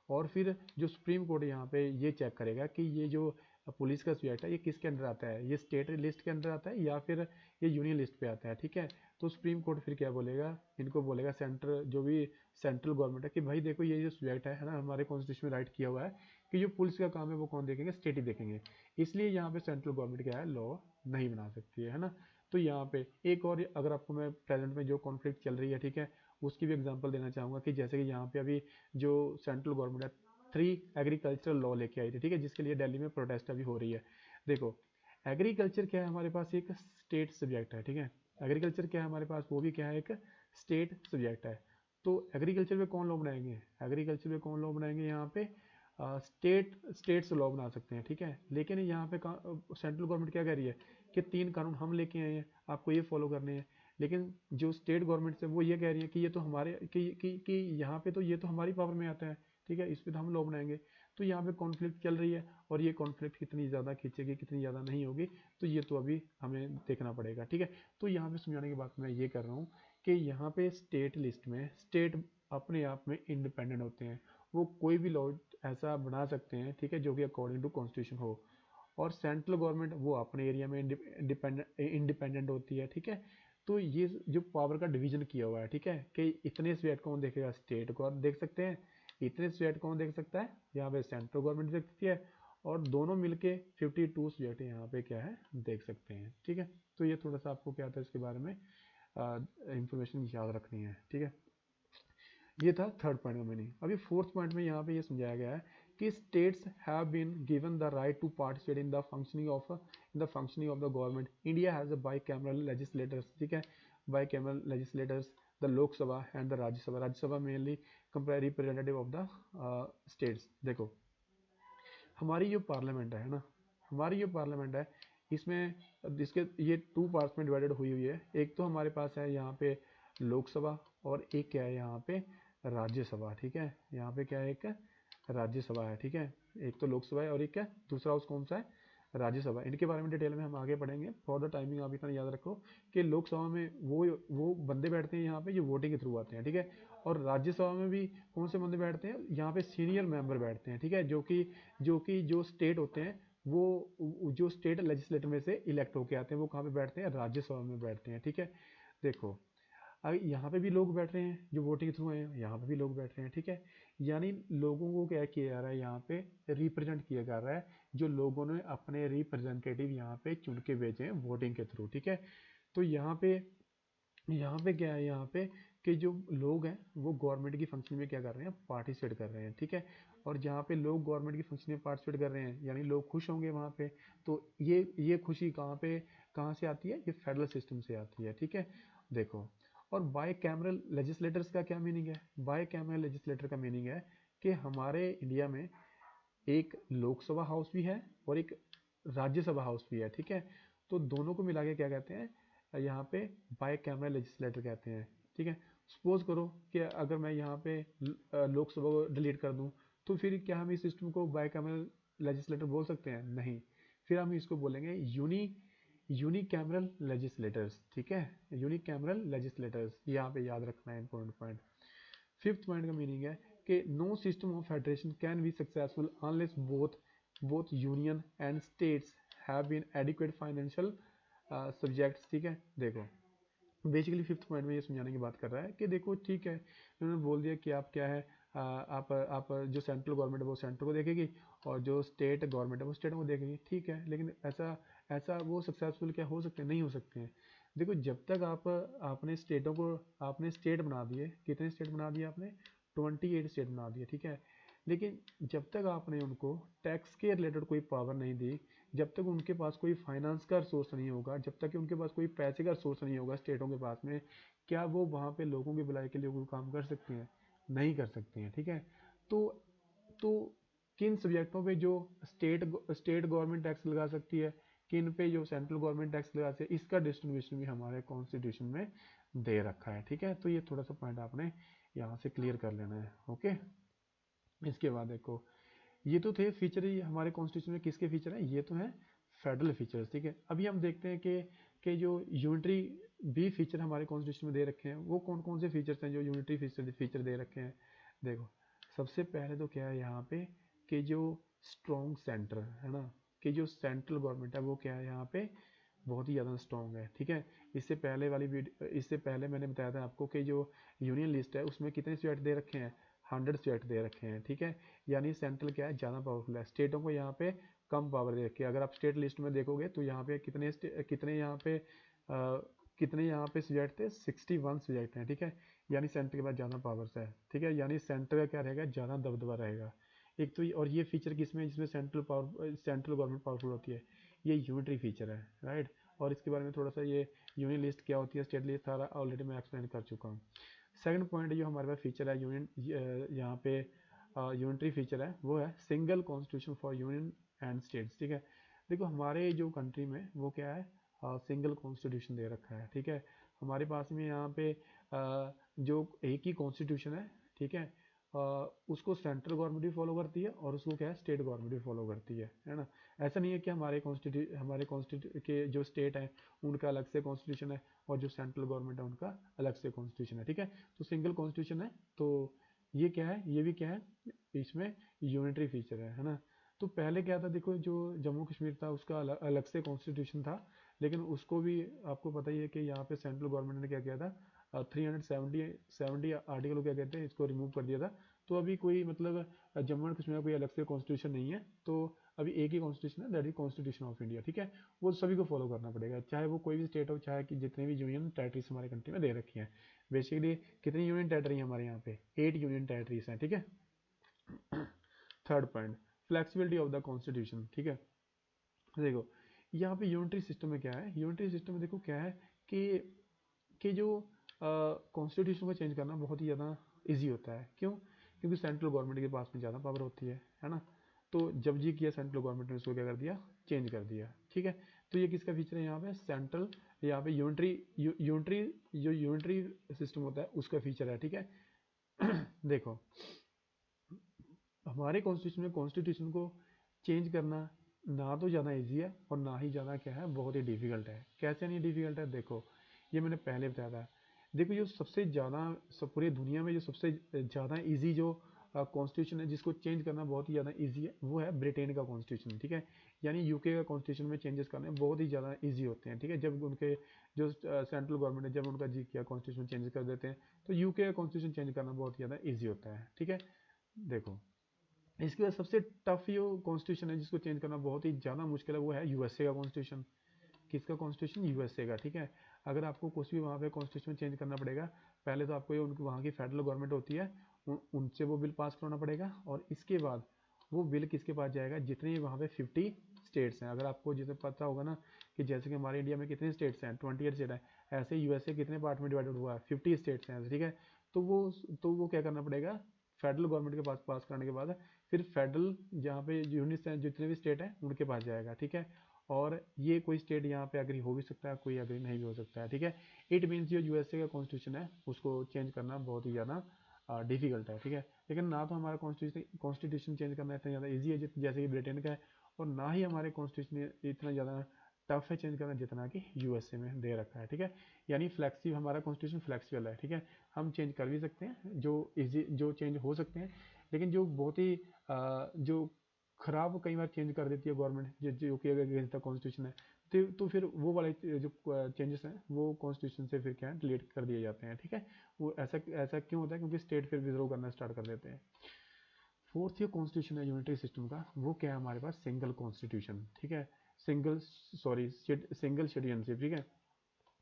A: और फिर जो सुप्रीम कोर्ट यहाँ पे ये चेक करेगा कि ये जो पुलिस का सब्जेक्ट है, ये किसके अंडर आता है, ये स्टेट लिस्ट के अंदर आता है या फिर ये यूनियन लिस्ट पे आता है, ठीक है। तो सुप्रीम कोर्ट फिर क्या बोलेगा, इनको बोलेगा सेंटर, जो भी सेंट्रल गवर्नमेंट है, कि भाई देखो ये जो सब्जेक्ट है ना, हमारे कॉन्स्टिट्यूशन में राइट किया हुआ है कि जो पुलिस का काम है वो कौन देखेंगे, स्टेट ही देखेंगे, इसलिए यहाँ पे सेंट्रल गवर्नमेंट क्या है, लॉ नहीं बना सकती है ना। तो यहाँ पे एक और, अगर आपको मैं प्रेजेंट में जो कॉन्फ्लिक्ट चल रही है, ठीक है, उसकी भी एग्जांपल देना चाहूँगा कि जैसे कि यहाँ पे अभी जो सेंट्रल गवर्नमेंट है 3 एग्रीकल्चरल लॉ लेके आई थी, ठीक है, जिसके लिए दिल्ली में प्रोटेस्ट अभी हो रही है। देखो एग्रीकल्चर क्या है, हमारे पास एक स्टेट सब्जेक्ट है, ठीक है, एग्रीकल्चर क्या है हमारे पास, वो भी क्या है, एक स्टेट सब्जेक्ट है। तो एग्रीकल्चर पे कौन लॉ बनाएंगे, एग्रीकल्चर पे कौन लॉ बनाएंगे, यहाँ पे स्टेट्स लॉ बना सकते हैं, ठीक है। लेकिन यहाँ पे सेंट्रल गवर्नमेंट क्या कह रही है कि 3 कानून हम लेके आए हैं, आपको ये फॉलो करने हैं। लेकिन जो स्टेट गवर्नमेंट है वो ये कह रही है कि ये तो हमारे कि यहाँ पे तो ये तो हमारी पावर में आता है, ठीक है, इस पर तो हम लॉ बनाएंगे। तो यहाँ पे कॉन्फ्लिक्ट चल रही है, और ये कॉन्फ्लिक्ट कितनी ज़्यादा खींचेगी कितनी ज़्यादा नहीं होगी, तो ये तो अभी हमें देखना पड़ेगा, ठीक है। तो यहाँ पे समझाने की बात मैं ये कर रहा हूँ कि यहाँ पे स्टेट लिस्ट में स्टेट अपने आप में इंडिपेंडेंट होते हैं, वो कोई भी लॉ ऐसा बना सकते हैं, ठीक है, जो कि अकॉर्डिंग टू कॉन्स्टिट्यूशन हो। और सेंट्रल गवर्नमेंट वो अपने एरिया में इंडिपेंडेंट होती है, ठीक है। तो ये जो पावर का डिवीजन किया हुआ है, ठीक है, कि इतने स्टेट कौन देखेगा, स्टेट को देख सकते हैं, इतने स्टेट कौन देख सकता है, यहाँ पे सेंट्रल गवर्नमेंट देख सकती है, और दोनों मिलके 52 स्टेट यहाँ पे क्या है देख सकते हैं, ठीक है। तो ये थोड़ा सा आपको क्या था इसके बारे में इंफॉर्मेशन याद रखनी है, ठीक है। ये था थर्ड पॉइंट का मीनिंग। अभी फोर्थ पॉइंट में यहाँ पे ये समझाया गया है कि states have been given the right to participate in the functioning of the government. India has a bicameral legislators, ठीक है, bicameral legislators, the Lok Sabha and the Rajya Sabha. Rajya Sabha mainly representative of the states. देखो हमारी जो पार्लियामेंट है ना, हमारी जो पार्लियामेंट है, इसमें इसके ये 2 पार्ट्स में डिवाइडेड हुई हुई है। एक तो हमारे पास है यहाँ पे लोकसभा, और एक क्या है यहाँ पे राज्यसभा, ठीक है। यहाँ पे क्या है, एक राज्यसभा है, ठीक है, एक तो लोकसभा है और एक क्या दूसरा हाउस कौन सा है, राज्यसभा। इनके बारे में डिटेल में हम आगे पढ़ेंगे। फॉर द टाइमिंग आप इतना याद रखो कि लोकसभा में वो बंदे बैठते हैं यहाँ पे जो वोटिंग के थ्रू आते हैं, ठीक है। और राज्यसभा में भी कौन से बंदे बैठते हैं, यहाँ पे सीनियर मेंबर बैठते हैं, ठीक है, जो स्टेट होते हैं, वो जो स्टेट लेजिस्लेटर में से इलेक्ट होके आते हैं, वो कहाँ पे बैठते हैं, राज्यसभा में बैठते हैं, ठीक है। देखो अब यहाँ पे भी लोग बैठ रहे हैं जो वोटिंग थ्रू हैं, यहाँ पे भी लोग बैठ रहे हैं, ठीक है। यानी लोगों को क्या किया जा रहा है, यहाँ पे रिप्रेजेंट किया जा रहा है, जो लोगों ने अपने रिप्रेजेंटेटिव यहाँ पे चुन के भेजे हैं वोटिंग के थ्रू, ठीक है। तो यहाँ पे क्या है, यहाँ पे कि जो लोग हैं वो गवर्नमेंट की फंक्शन में क्या कर रहे हैं, पार्टिसिपेट कर रहे हैं, ठीक है। और जहाँ पे लोग गवर्नमेंट की फंक्शन में पार्टिसिपेट कर रहे हैं, यानी लोग खुश होंगे वहाँ पे। तो ये खुशी कहाँ से आती है, ये फेडरल सिस्टम से आती है, ठीक है। देखो और बाय कैमरल लेजिस्लेटर्स का क्या मीनिंग है, बाय कैमरल लेजिस्लेटर का मीनिंग है कि हमारे इंडिया में एक लोकसभा हाउस भी है और एक राज्यसभा हाउस भी है, ठीक है। तो दोनों को मिला के क्या कहते हैं, यहाँ पे बाय कैमरा लेजिस्लेटर कहते हैं, ठीक है। सपोज करो कि अगर मैं यहाँ पे लोकसभा को डिलीट कर दूँ, तो फिर क्या हम इस सिस्टम को बाय कैमरा लेजिस्लेटर बोल सकते हैं, नहीं। फिर हम इसको बोलेंगे यूनिकैमरल लेजिस्लेटर्स, ठीक है, यूनिकैमरल लेजिस्लेटर्स। यहाँ पे याद रखना है इंपॉर्टेंट पॉइंट। फिफ्थ पॉइंट का मीनिंग है कि no system of federation can be successful unless both union and states have been adequate financial subjects, ठीक है। देखो बेसिकली फिफ्थ पॉइंट में ये समझाने की बात कर रहा है कि देखो ठीक है, इन्होंने बोल दिया कि आप क्या है, आप जो सेंट्रल गवर्नमेंट है वो सेंटर को देखेगी, और जो स्टेट गवर्नमेंट है वो स्टेट को देखेगी, ठीक है। लेकिन ऐसा ऐसा वो सक्सेसफुल क्या हो सकते हैं, नहीं हो सकते हैं। देखो जब तक आपने स्टेटों को आपने स्टेट बना दिए, कितने स्टेट बना दिए आपने, 28 स्टेट बना दिए, ठीक है। लेकिन जब तक आपने उनको टैक्स के रिलेटेड कोई पावर नहीं दी, जब तक उनके पास कोई फाइनेंस का सोर्स नहीं होगा, जब तक कि उनके पास कोई पैसे का सोर्स नहीं होगा स्टेटों के पास में, क्या वो वहाँ पे लोगों की भलाई के लिए कोई काम कर सकते हैं, नहीं कर सकते हैं, ठीक है। तो तो किन सब्जेक्टों पे जो स्टेट गवर्नमेंट टैक्स लगा सकती है, किन पे जो सेंट्रल गवर्नमेंट टैक्स लगा सकती है, इसका डिस्ट्रीब्यूशन भी हमारे कॉन्स्टिट्यूशन में दे रखा है, ठीक है। तो ये थोड़ा सा पॉइंट आपने यहाँ से क्लियर कर लेना है, ओके। इसके बाद देखो ये तो थे फीचर, ही हमारे कॉन्स्टिट्यूशन में किसके फीचर हैं, ये तो हैं फेडरल फीचर्स, ठीक है। अभी हम देखते हैं कि जो यूनिटरी भी फीचर हमारे कॉन्स्टिट्यूशन में दे रखे हैं, वो कौन कौन से फीचर्स हैं जो यूनिटरी फीचर दे रखे हैं। देखो सबसे पहले तो क्या है यहाँ पे कि जो स्ट्रॉन्ग सेंटर है ना, कि जो सेंट्रल गवर्नमेंट है वो क्या है यहाँ पे बहुत ही ज़्यादा स्ट्रॉन्ग है, ठीक है। इससे पहले मैंने बताया था आपको कि जो यूनियन लिस्ट है उसमें कितने स्टेट दे रखे हैं, 100 स्टेट दे रखे हैं, ठीक है। यानी सेंट्रल क्या है, ज़्यादा पावरफुल है, स्टेटों को यहाँ पे कम पावर दे रखी है। अगर आप स्टेट लिस्ट में देखोगे तो यहाँ पे कितने यहाँ पे सब्जेक्ट थे, 61 सब्जेक्ट हैं, ठीक है। यानी सेंटर के पास ज़्यादा पावर्स है, ठीक है। यानी सेंटर का क्या रहेगा, ज़्यादा दबदबा रहेगा। एक तो और ये फीचर किसमें, जिसमें सेंट्रल गवर्नमेंट पावरफुल होती है, ये यूनिटरी फीचर है, राइट। और इसके बारे में थोड़ा सा, ये यूनियन लिस्ट क्या होती है, स्टेट लिस्ट सारा ऑलरेडी मैं एक्सप्लेन कर चुका हूँ। सेकंड पॉइंट जो हमारे पास फीचर है यहाँ पे यूनिटरी फीचर है, वो है single constitution for union and states, ठीक है। देखो हमारे जो कंट्री में वो क्या है, सिंगल कॉन्स्टिट्यूशन दे रखा है, ठीक है। हमारे पास में यहाँ पे जो एक ही कॉन्स्टिट्यूशन है, ठीक है। उसको सेंट्रल गवर्नमेंट भी फॉलो करती है और उसको क्या है, स्टेट गवर्नमेंट भी फॉलो करती है ना। ऐसा नहीं है कि हमारे कॉन्स्टिट्यूट के जो स्टेट हैं उनका अलग से कॉन्स्टिट्यूशन है और जो सेंट्रल गवर्नमेंट है उनका अलग से कॉन्स्टिट्यूशन है, ठीक है। तो सिंगल कॉन्स्टिट्यूशन है, तो ये क्या है, ये भी क्या है, इसमें यूनिटरी फीचर है ना। तो पहले क्या था, देखो जो जम्मू कश्मीर था उसका अलग से कॉन्स्टिट्यूशन था, लेकिन उसको भी आपको पता ही है कि यहाँ पे सेंट्रल गवर्नमेंट ने क्या किया था, 370 आर्टिकल क्या कहते हैं, इसको रिमूव कर दिया था। तो अभी कोई मतलब जम्मू एंड कश्मीर का कोई अलग से कॉन्स्टिट्यूशन नहीं है, तो अभी एक ही कॉन्स्टिट्यूशन है, that is constitution of India, ठीक है। वो सभी को फॉलो करना पड़ेगा, चाहे वो कोई भी स्टेट हो, चाहे कि जितने भी यूनियन टेरिटरीज हमारे कंट्री में दे रखी हैं। बेसिकली कितनी यूनियन टेरिटरी है हमारे यहाँ पे, 8 यूनियन टेरिटरीज हैं, ठीक है। Third point, flexibility of the constitution, ठीक है। देखो यहाँ पे यूनिटरी सिस्टम में क्या है, यूनिटरी सिस्टम में देखो क्या है कि जो कॉन्स्टिट्यूशन को चेंज करना बहुत ही ज़्यादा इजी होता है। क्यों? क्योंकि सेंट्रल गवर्नमेंट के पास में ज़्यादा पावर होती है ना। तो जब जी किया सेंट्रल गवर्नमेंट ने उसको क्या कर दिया, चेंज कर दिया, ठीक है। तो ये किसका फीचर है यहाँ पे, सेंट्रल, यहाँ पे यूनिटरी जो यूनिटरी सिस्टम होता है उसका फीचर है, ठीक है। देखो हमारे कॉन्स्टिट्यूशन में कॉन्स्टिट्यूशन को चेंज करना ना तो ज़्यादा इजी है और ना ही ज़्यादा क्या है, बहुत ही डिफिकल्ट है। कैसे नहीं डिफिकल्ट है, देखो ये मैंने पहले बताया था। देखो जो सबसे ज़्यादा पूरी दुनिया में जो सबसे ज़्यादा इजी जो कॉन्स्टिट्यूशन है जिसको चेंज करना बहुत ही ज़्यादा इजी है, वो है ब्रिटेन का कॉन्स्टिट्यूशन, ठीक है। यानी यूके का कॉन्स्टिट्यूशन में चेंजेस करने बहुत ही ज़्यादा इजी होते हैं, ठीक है। जब उनके जो सेंट्रल गवर्नमेंट है जब उनका जी किया कॉन्स्टिट्यूशन चेंज कर देते हैं, तो यूके का कॉन्स्टिट्यूशन चेंज करना बहुत ही ज़्यादा ईजी होता है, ठीक है। देखो इसके बाद सबसे टफ जो कॉन्स्टिट्यूशन है जिसको चेंज करना बहुत ही ज़्यादा मुश्किल है, वो है यूएसए का कॉन्स्टिट्यूशन। किसका कॉन्स्टिट्यूशन, यूएसए का, ठीक है। अगर आपको कुछ भी वहाँ पे कॉन्स्टिट्यूशन चेंज करना पड़ेगा, पहले तो आपको ये उनकी वहाँ की फेडरल गवर्नमेंट होती है, उनसे वो बिल पास कराना पड़ेगा, और इसके बाद वो बिल किसके पास जाएगा, जितने वहाँ पे 50 स्टेट्स हैं। अगर आपको जितना पता होगा ना कि जैसे कि हमारे इंडिया में कितने स्टेट्स हैं, 28 स्टेट है, ऐसे यूएसए कितने पार्ट में डिवाइडेड हुआ है, 50 स्टेट्स हैं, ठीक है। तो वो क्या करना पड़ेगा, फेडरल गवर्नमेंट के पास पास कराने के बाद फिर फेडरल जहाँ पे यूनिट्स हैं जितने भी स्टेट हैं उनके पास जाएगा, ठीक है। और ये कोई स्टेट यहाँ पे अग्री हो भी सकता है, कोई अग्री नहीं भी हो सकता है, ठीक है। इट मीन्स जो यूएसए का कॉन्स्टिट्यूशन है उसको चेंज करना बहुत ही ज़्यादा डिफिकल्ट है, ठीक है। लेकिन ना तो हमारा कॉन्स्टिट्यूशन चेंज करना इतना ज़्यादा ईजी है जैसे कि ब्रिटेन का है, और ना ही हमारे कॉन्स्टिट्यूशन इतना ज़्यादा टफ है चेंज करना जितना कि यूएसए में दे रखा है, ठीक है। यानी फ्लेक्सिबल, हमारा कॉन्स्टिट्यूशन फ्लेक्सिबल है, ठीक है। हम चेंज कर भी सकते हैं, जो चेंज हो सकते हैं, लेकिन जो बहुत ही जो खराब कई बार चेंज कर देती है गवर्नमेंट, जो कि अगर अगेंस्ट द कॉन्स्टिट्यूशन है, तो फिर वो वाले जो चेंजेस हैं वो कॉन्स्टिट्यूशन से फिर क्या है, डिलीट कर दिए जाते हैं, ठीक है। वो ऐसा ऐसा क्यों होता है, क्योंकि स्टेट फिर विड्रॉ करना स्टार्ट कर देते हैं। फोर्थ जो कॉन्स्टिट्यूशन है यूनिटरी सिस्टम का, वो क्या है हमारे पास, सिंगल कॉन्स्टिट्यूशन, ठीक है। सिंगल सिटीजनशिप, ठीक है।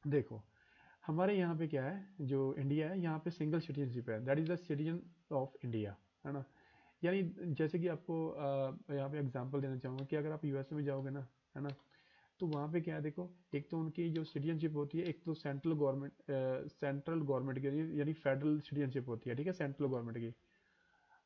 A: देखो हमारे यहाँ पे क्या है, जो इंडिया है यहाँ पे सिंगल सिटीजनशिप है, that is the citizen of India, है ना। यानी जैसे कि आपको यहाँ पे एग्जांपल देना चाहूँगा कि अगर आप यूएसए में जाओगे ना, है ना, तो वहाँ पे क्या है, देखो एक तो उनकी जो सिटीजनशिप होती है, एक तो सेंट्रल गवर्नमेंट की यानी फेडरल सिटीजनशिप होती है, ठीक है, सेंट्रल गवर्नमेंट की।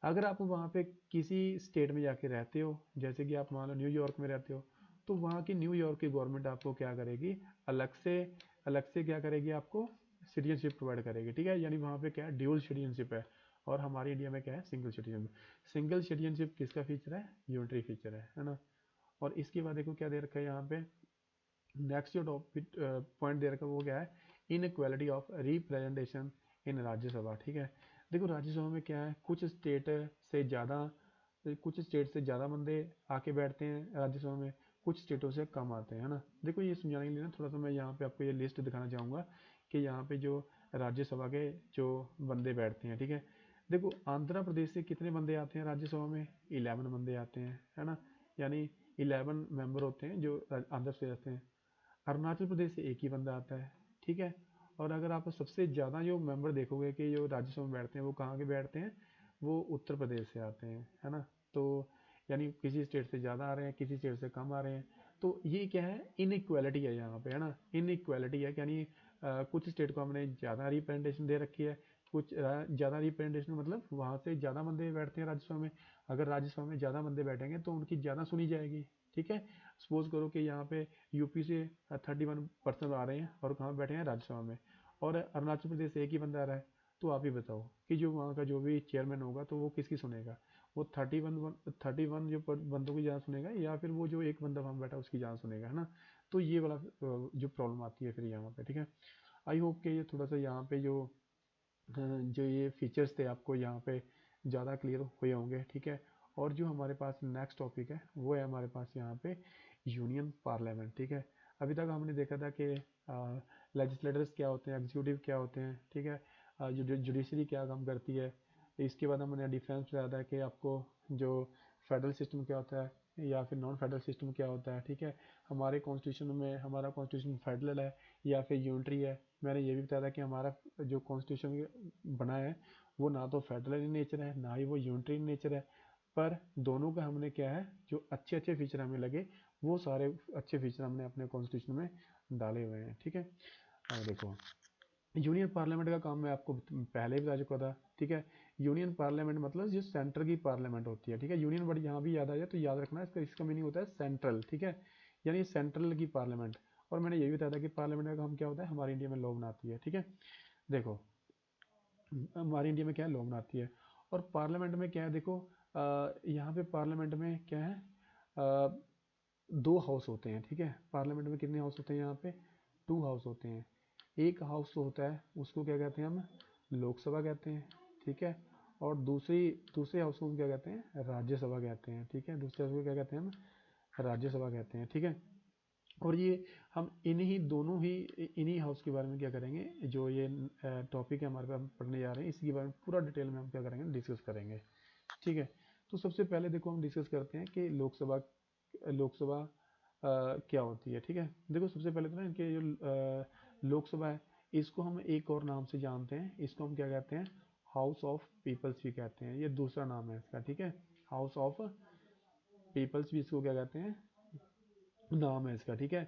A: अगर आप वहाँ पे किसी स्टेट में जाके रहते हो, जैसे कि आप मान लो न्यूयॉर्क में रहते हो, तो वहाँ की न्यूयॉर्क की गवर्नमेंट आपको क्या करेगी, अलग से अलग से क्या करेगी, आपको सिटीजनशिप प्रोवाइड करेगी, ठीक है। यानी वहाँ पे क्या है, ड्यूल सिटीजनशिप है, और हमारे इंडिया में क्या है, सिंगल सिटीजनशिप किसका फीचर है, यूनिटरी फीचर है ना। और इसके बाद देखो क्या दे रखा है यहाँ पे, नेक्स्ट जो टॉपिक पॉइंट दे रखा है वो क्या है, inequality of representation in Rajya Sabha, ठीक है। देखो राज्यसभा में क्या है, से ज़्यादा कुछ स्टेट से ज़्यादा बंदे आके बैठते हैं राज्यसभा में, कुछ स्टेटों से कम आते हैं, है ना। देखो ये समझाने के लिए ना थोड़ा सा मैं यहाँ पे आपको ये लिस्ट दिखाना चाहूँगा कि यहाँ पे जो राज्यसभा के जो बंदे बैठते हैं, ठीक है। देखो आंध्र प्रदेश से कितने बंदे आते हैं राज्यसभा में, 11 बंदे आते हैं, है ना। यानी 11 मेंबर होते हैं जो आंध्र से आते हैं। अरुणाचल प्रदेश से एक ही बंदा आता है, ठीक है। और अगर आप सबसे ज़्यादा जो मेंबर देखोगे कि जो राज्यसभा में बैठते हैं वो कहाँ के बैठते हैं, वो उत्तर प्रदेश से आते हैं, है ना। तो यानी किसी स्टेट से ज़्यादा आ रहे हैं, किसी स्टेट से कम आ रहे हैं। तो ये क्या है, इनइक्वालिटी है यहाँ पे, है ना। इनइक्वालिटी है यानी कुछ स्टेट को हमने ज़्यादा रिप्रेजेंटेशन दे रखी है, कुछ ज़्यादा रिप्रेजेंटेशन मतलब वहाँ से ज़्यादा बंदे बैठते हैं राज्यसभा में। अगर राज्यसभा में ज़्यादा बंदे बैठेंगे तो उनकी ज़्यादा सुनी जाएगी, ठीक है। सपोज करो कि यहाँ पे यूपी से 31% आ रहे हैं और कहाँ बैठे हैं राज्यसभा में, और अरुणाचल प्रदेश से एक ही बंदा आ रहा है। तो आप ही बताओ कि जो वहाँ का जो भी चेयरमैन होगा तो वो किसकी सुनेगा, वो 31 जो बंदों की जान सुनेगा या फिर वो जो एक बंदा वहाँ बैठा उसकी जान सुनेगा, है ना। तो ये वाला जो प्रॉब्लम आती है फिर यहाँ पे, ठीक है। आई होप कि ये थोड़ा सा यहाँ पे जो ये फीचर्स थे आपको यहाँ पे ज़्यादा क्लियर हुए होंगे, ठीक है। और जो हमारे पास नेक्स्ट टॉपिक है वो है हमारे पास यहाँ पे यूनियन पार्लियामेंट, ठीक है। अभी तक हमने देखा था कि लेजिस्लेटर्स क्या होते हैं, एग्जीक्यूटिव क्या होते हैं, ठीक है। जुडिशरी क्या काम करती है। इसके बाद हमने डिफरेंस बताया था कि आपको जो फेडरल सिस्टम क्या होता है या फिर नॉन फेडरल सिस्टम क्या होता है, ठीक है। हमारे कॉन्स्टिट्यूशन में हमारा कॉन्स्टिट्यूशन फेडरल है या फिर यूनिटरी है। मैंने ये भी बताया था कि हमारा जो कॉन्स्टिट्यूशन बना है वो ना तो फेडरल इन नेचर है ना ही वो यूनिटरी इन नेचर है, पर दोनों का हमने क्या है जो अच्छे अच्छे फीचर हमें लगे वो सारे अच्छे फीचर हमने अपने कॉन्स्टिट्यूशन में डाले हुए हैं, ठीक है। अब देखो यूनियन पार्लियामेंट का काम मैं आपको पहले ही बता चुका था, ठीक है। यूनियन पार्लियामेंट मतलब जो सेंटर की पार्लियामेंट होती है, ठीक है। यूनियन वर्ड यहाँ भी याद आ जाए तो याद रखना इसका मीनिंग होता है सेंट्रल, ठीक है। यानी सेंट्रल की पार्लियामेंट। और मैंने ये भी बताया था कि पार्लियामेंट का काम क्या होता है, हमारी इंडिया में लॉ बनाती है, ठीक है। देखो हमारी इंडिया में क्या है, लॉ बनाती है। और पार्लियामेंट में क्या है देखो, यहाँ पे पार्लियामेंट में क्या है, अ, दो हाउस होते हैं, ठीक है। पार्लियामेंट में कितने हाउस होते हैं, यहाँ पे 2 हाउस होते हैं। एक हाउस होता है उसको क्या कहते हैं हम, लोकसभा कहते हैं, ठीक है। और दूसरे हाउस को हम क्या कहते हैं, राज्यसभा कहते हैं, ठीक है। दूसरे हाउस को क्या कहते हैं हम, राज्यसभा कहते हैं, ठीक है। और ये हम इन्हीं हाउस के बारे में क्या करेंगे, जो ये टॉपिक है हमारे पास हम पढ़ने जा रहे हैं इसके बारे में पूरा डिटेल में हम क्या करेंगे, डिस्कस करेंगे, ठीक है। तो सबसे पहले देखो हम डिस्कस करते हैं कि लोकसभा लोकसभा क्या होती है, ठीक है। देखो सबसे पहले तो ना इनके जो लोकसभा है इसको हम एक और नाम से जानते हैं, इसको हम क्या कहते हैं, हाउस ऑफ पीपल्स भी कहते हैं, ये दूसरा नाम है इसका, ठीक है। हाउस ऑफ पीपल्स भी इसको क्या कहते हैं, नाम है इसका, ठीक है।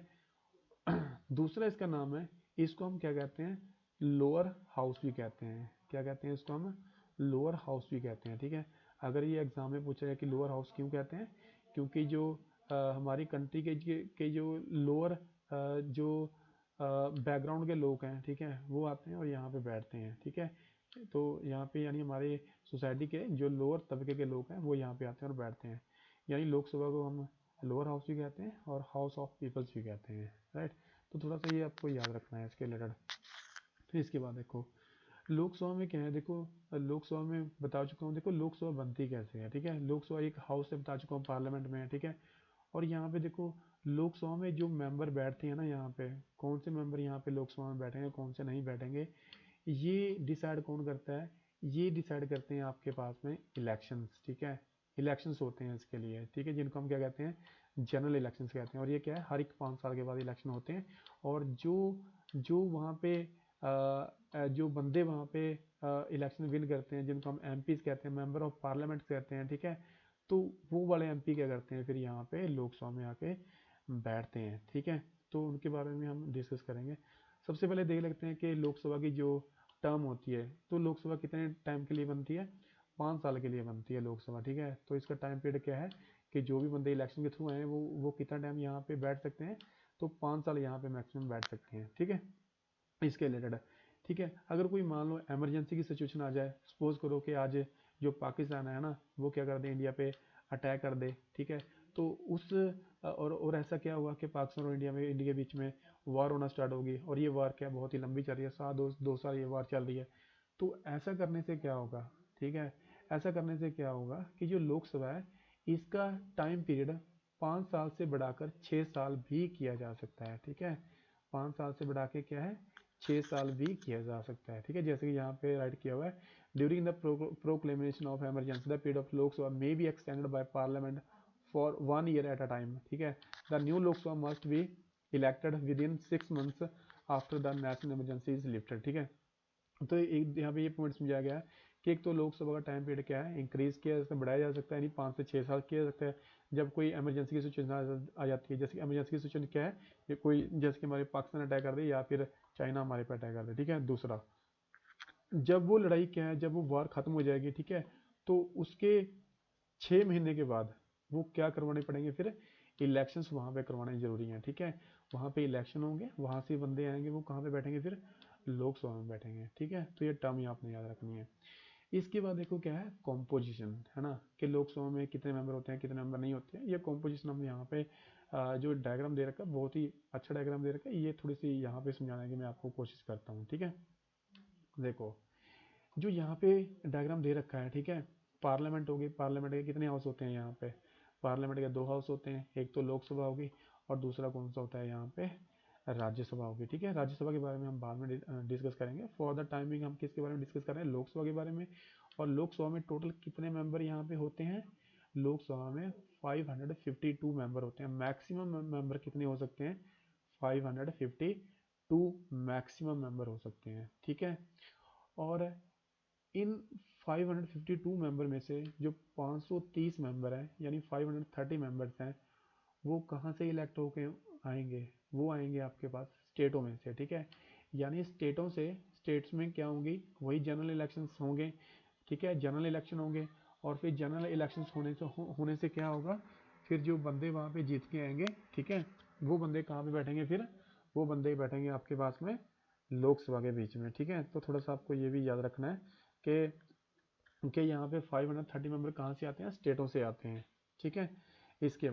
A: दूसरा इसका नाम है, इसको हम क्या कहते हैं, लोअर हाउस भी कहते हैं। क्या कहते हैं इसको हम, लोअर हाउस भी कहते हैं, ठीक है। अगर ये एग्जाम में पूछा जाए कि लोअर हाउस क्यों कहते हैं, क्योंकि जो हमारी कंट्री के जो लोअर जो बैकग्राउंड के लोग हैं, ठीक है, वो आते हैं और यहाँ पे बैठते हैं, ठीक है। तो यहाँ पे यानी हमारे सोसाइटी के जो लोअर तबके के लोग हैं वो यहाँ पे आते हैं और बैठते हैं। यानी लोकसभा को हम लोअर हाउस भी कहते हैं और हाउस ऑफ पीपल्स भी कहते हैं, राइट। तो थोड़ा सा ये आपको याद रखना है इसके रिलेटेड। फिर इसके बाद देखो लोकसभा में क्या है, देखो लोकसभा में बता चुका हूँ, देखो लोकसभा बनती कैसे है, ठीक है। लोकसभा एक हाउस से बता चुका हूँ, पार्लियामेंट में है, ठीक है। और यहाँ पे देखो लोकसभा में जो मेंबर बैठते हैं ना, यहाँ पे कौन से मेंबर यहाँ पे लोकसभा में बैठेंगे कौन से नहीं बैठेंगे, ये डिसाइड कौन करता है, ये डिसाइड करते हैं आपके पास में इलेक्शंस, ठीक है। इलेक्शंस होते हैं इसके लिए, ठीक है, जिनको हम क्या कहते हैं, जनरल इलेक्शंस कहते हैं। और ये क्या है, हर एक 5 साल के बाद इलेक्शन होते हैं। और जो जो वहाँ पे जो बंदे वहाँ पे इलेक्शन विन करते हैं, जिनको हम एमपीज कहते हैं, मेंबर ऑफ पार्लियामेंट कहते हैं, ठीक है। तो वो वाले एमपी क्या करते हैं, फिर यहाँ पे लोकसभा में आके बैठते हैं, ठीक है। तो उनके बारे में हम डिस्कस करेंगे। सबसे पहले देख लेते हैं कि लोकसभा की जो टर्म होती है, तो लोकसभा कितने टाइम के लिए बनती है, 5 साल के लिए बनती है लोकसभा, ठीक है। तो इसका टाइम पीरियड क्या है कि जो भी बंदे इलेक्शन के थ्रू आए हैं वो कितना टाइम यहाँ पे बैठ सकते हैं, तो 5 साल यहाँ पे मैक्सिमम बैठ सकते हैं, ठीक है। इसके रिलेटेड है, ठीक है। अगर कोई मान लो इमरजेंसी की सिचुएशन आ जाए, सपोज करो कि आज जो पाकिस्तान है ना वो क्या कर दे, इंडिया पे अटैक कर दे, ठीक है। तो उस और ऐसा क्या हुआ कि पाकिस्तान और इंडिया के बीच में वार होना स्टार्ट होगी, और ये वार क्या बहुत ही लंबी चल रही है, 2 साल ये वार चल रही है। तो ऐसा करने से क्या होगा, ठीक है, ऐसा करने से क्या होगा कि जो लोकसभा है इसका टाइम पीरियड 5 साल से बढ़ाकर 6 साल भी किया जा सकता है, ठीक है। 5 साल से बढ़ा के क्या है, 6 साल भी किया जा सकता है, ठीक है। जैसे कि यहाँ पे राइट किया हुआ है, during the proclamation of emergency the period of Lok Sabha may be extended by parliament for 1 year at a time, ठीक है। The new Lok Sabha must be elected with in 6 months after the national emergency is lifted, ठीक है। तो एक यहाँ पे ये पॉइंट समझाया गया है कि एक तो लोकसभा का टाइम पीरियड क्या है, इंक्रीज किया जा सकता है, बढ़ाया जा सकता है, यानी 5 से 6 साल किया जा सकता है जब कोई इमरजेंसी की सिचुएशन आ जाती है। जैसे कि इमरजेंसी की सिचुएशन क्या है, ये कोई जैसे कि हमारे पाकिस्तान अटैक कर दे या फिर चाइना हमारे पे अटैक कर दे, ठीक है। दूसरा, जब वो लड़ाई क्या है, जब वो वार खत्म हो जाएगी, ठीक है, तो उसके 6 महीने के बाद वो क्या करवाने पड़ेंगे, फिर इलेक्शंस वहाँ पे करवाने जरूरी हैं, ठीक है। वहाँ पे इलेक्शन होंगे, वहाँ से बंदे आएंगे, वो कहाँ पे बैठेंगे, फिर लोकसभा में बैठेंगे, ठीक है। तो ये टर्म आपने याद रखनी है। इसके बाद देखो क्या है, कॉम्पोजिशन, है ना, कि लोकसभा में कितने मेंबर होते हैं, कितने मेंबर नहीं होते हैं। ये कॉम्पोजिशन हमने यहाँ पे जो डायग्राम दे रखा है, बहुत ही अच्छा डायग्राम दे रखा है। ये थोड़ी सी यहाँ पे समझाने की मैं आपको कोशिश करता हूँ, ठीक है। देखो, जो यहाँ पे डायग्राम दे रखा है, ठीक है, पार्लियामेंट होगी, पार्लियामेंट के कितने हाउस होते हैं यहाँ पे, पार्लियामेंट के 2 हाउस होते हैं, एक तो लोकसभा होगी और दूसरा कौन सा होता है यहाँ पे, राज्यसभा होगी, ठीक है। राज्यसभा के बारे में हम बाद में डिस्कस करेंगे। फॉर द टाइमिंग हम किसके बारे में डिस्कस कर रहे हैं, लोकसभा के बारे में। और लोकसभा में टोटल कितने मेंबर यहाँ पे होते हैं, लोकसभा में 552 मेंबर होते हैं। मैक्सिमम मेंबर कितने हो सकते हैं, 552 मैक्सिमम मेंबर हो सकते हैं, ठीक है। और इन 552 मेंबर में से जो 530 मेंबर हैं, यानी 530 मेंबर्स हैं, वो कहाँ से इलेक्ट होके आएंगे, वो आएंगे आपके पास स्टेटों में से, ठीक है। यानी स्टेटों से, स्टेट्स में क्या होंगी, वही जनरल इलेक्शंस होंगे, ठीक है, जनरल इलेक्शन होंगे। और फिर जनरल इलेक्शंस होने से क्या होगा, फिर जो बंदे वहाँ पे जीत के आएंगे, ठीक है, वो बंदे कहाँ पे बैठेंगे, फिर वो बंदे बैठेंगे आपके पास में लोकसभा के बीच में, ठीक है। तो थोड़ा सा आपको ये भी याद रखना है कि यहाँ पे 530 मेंबर कहाँ से आते हैं, स्टेटों से आते हैं, ठीक है। इसके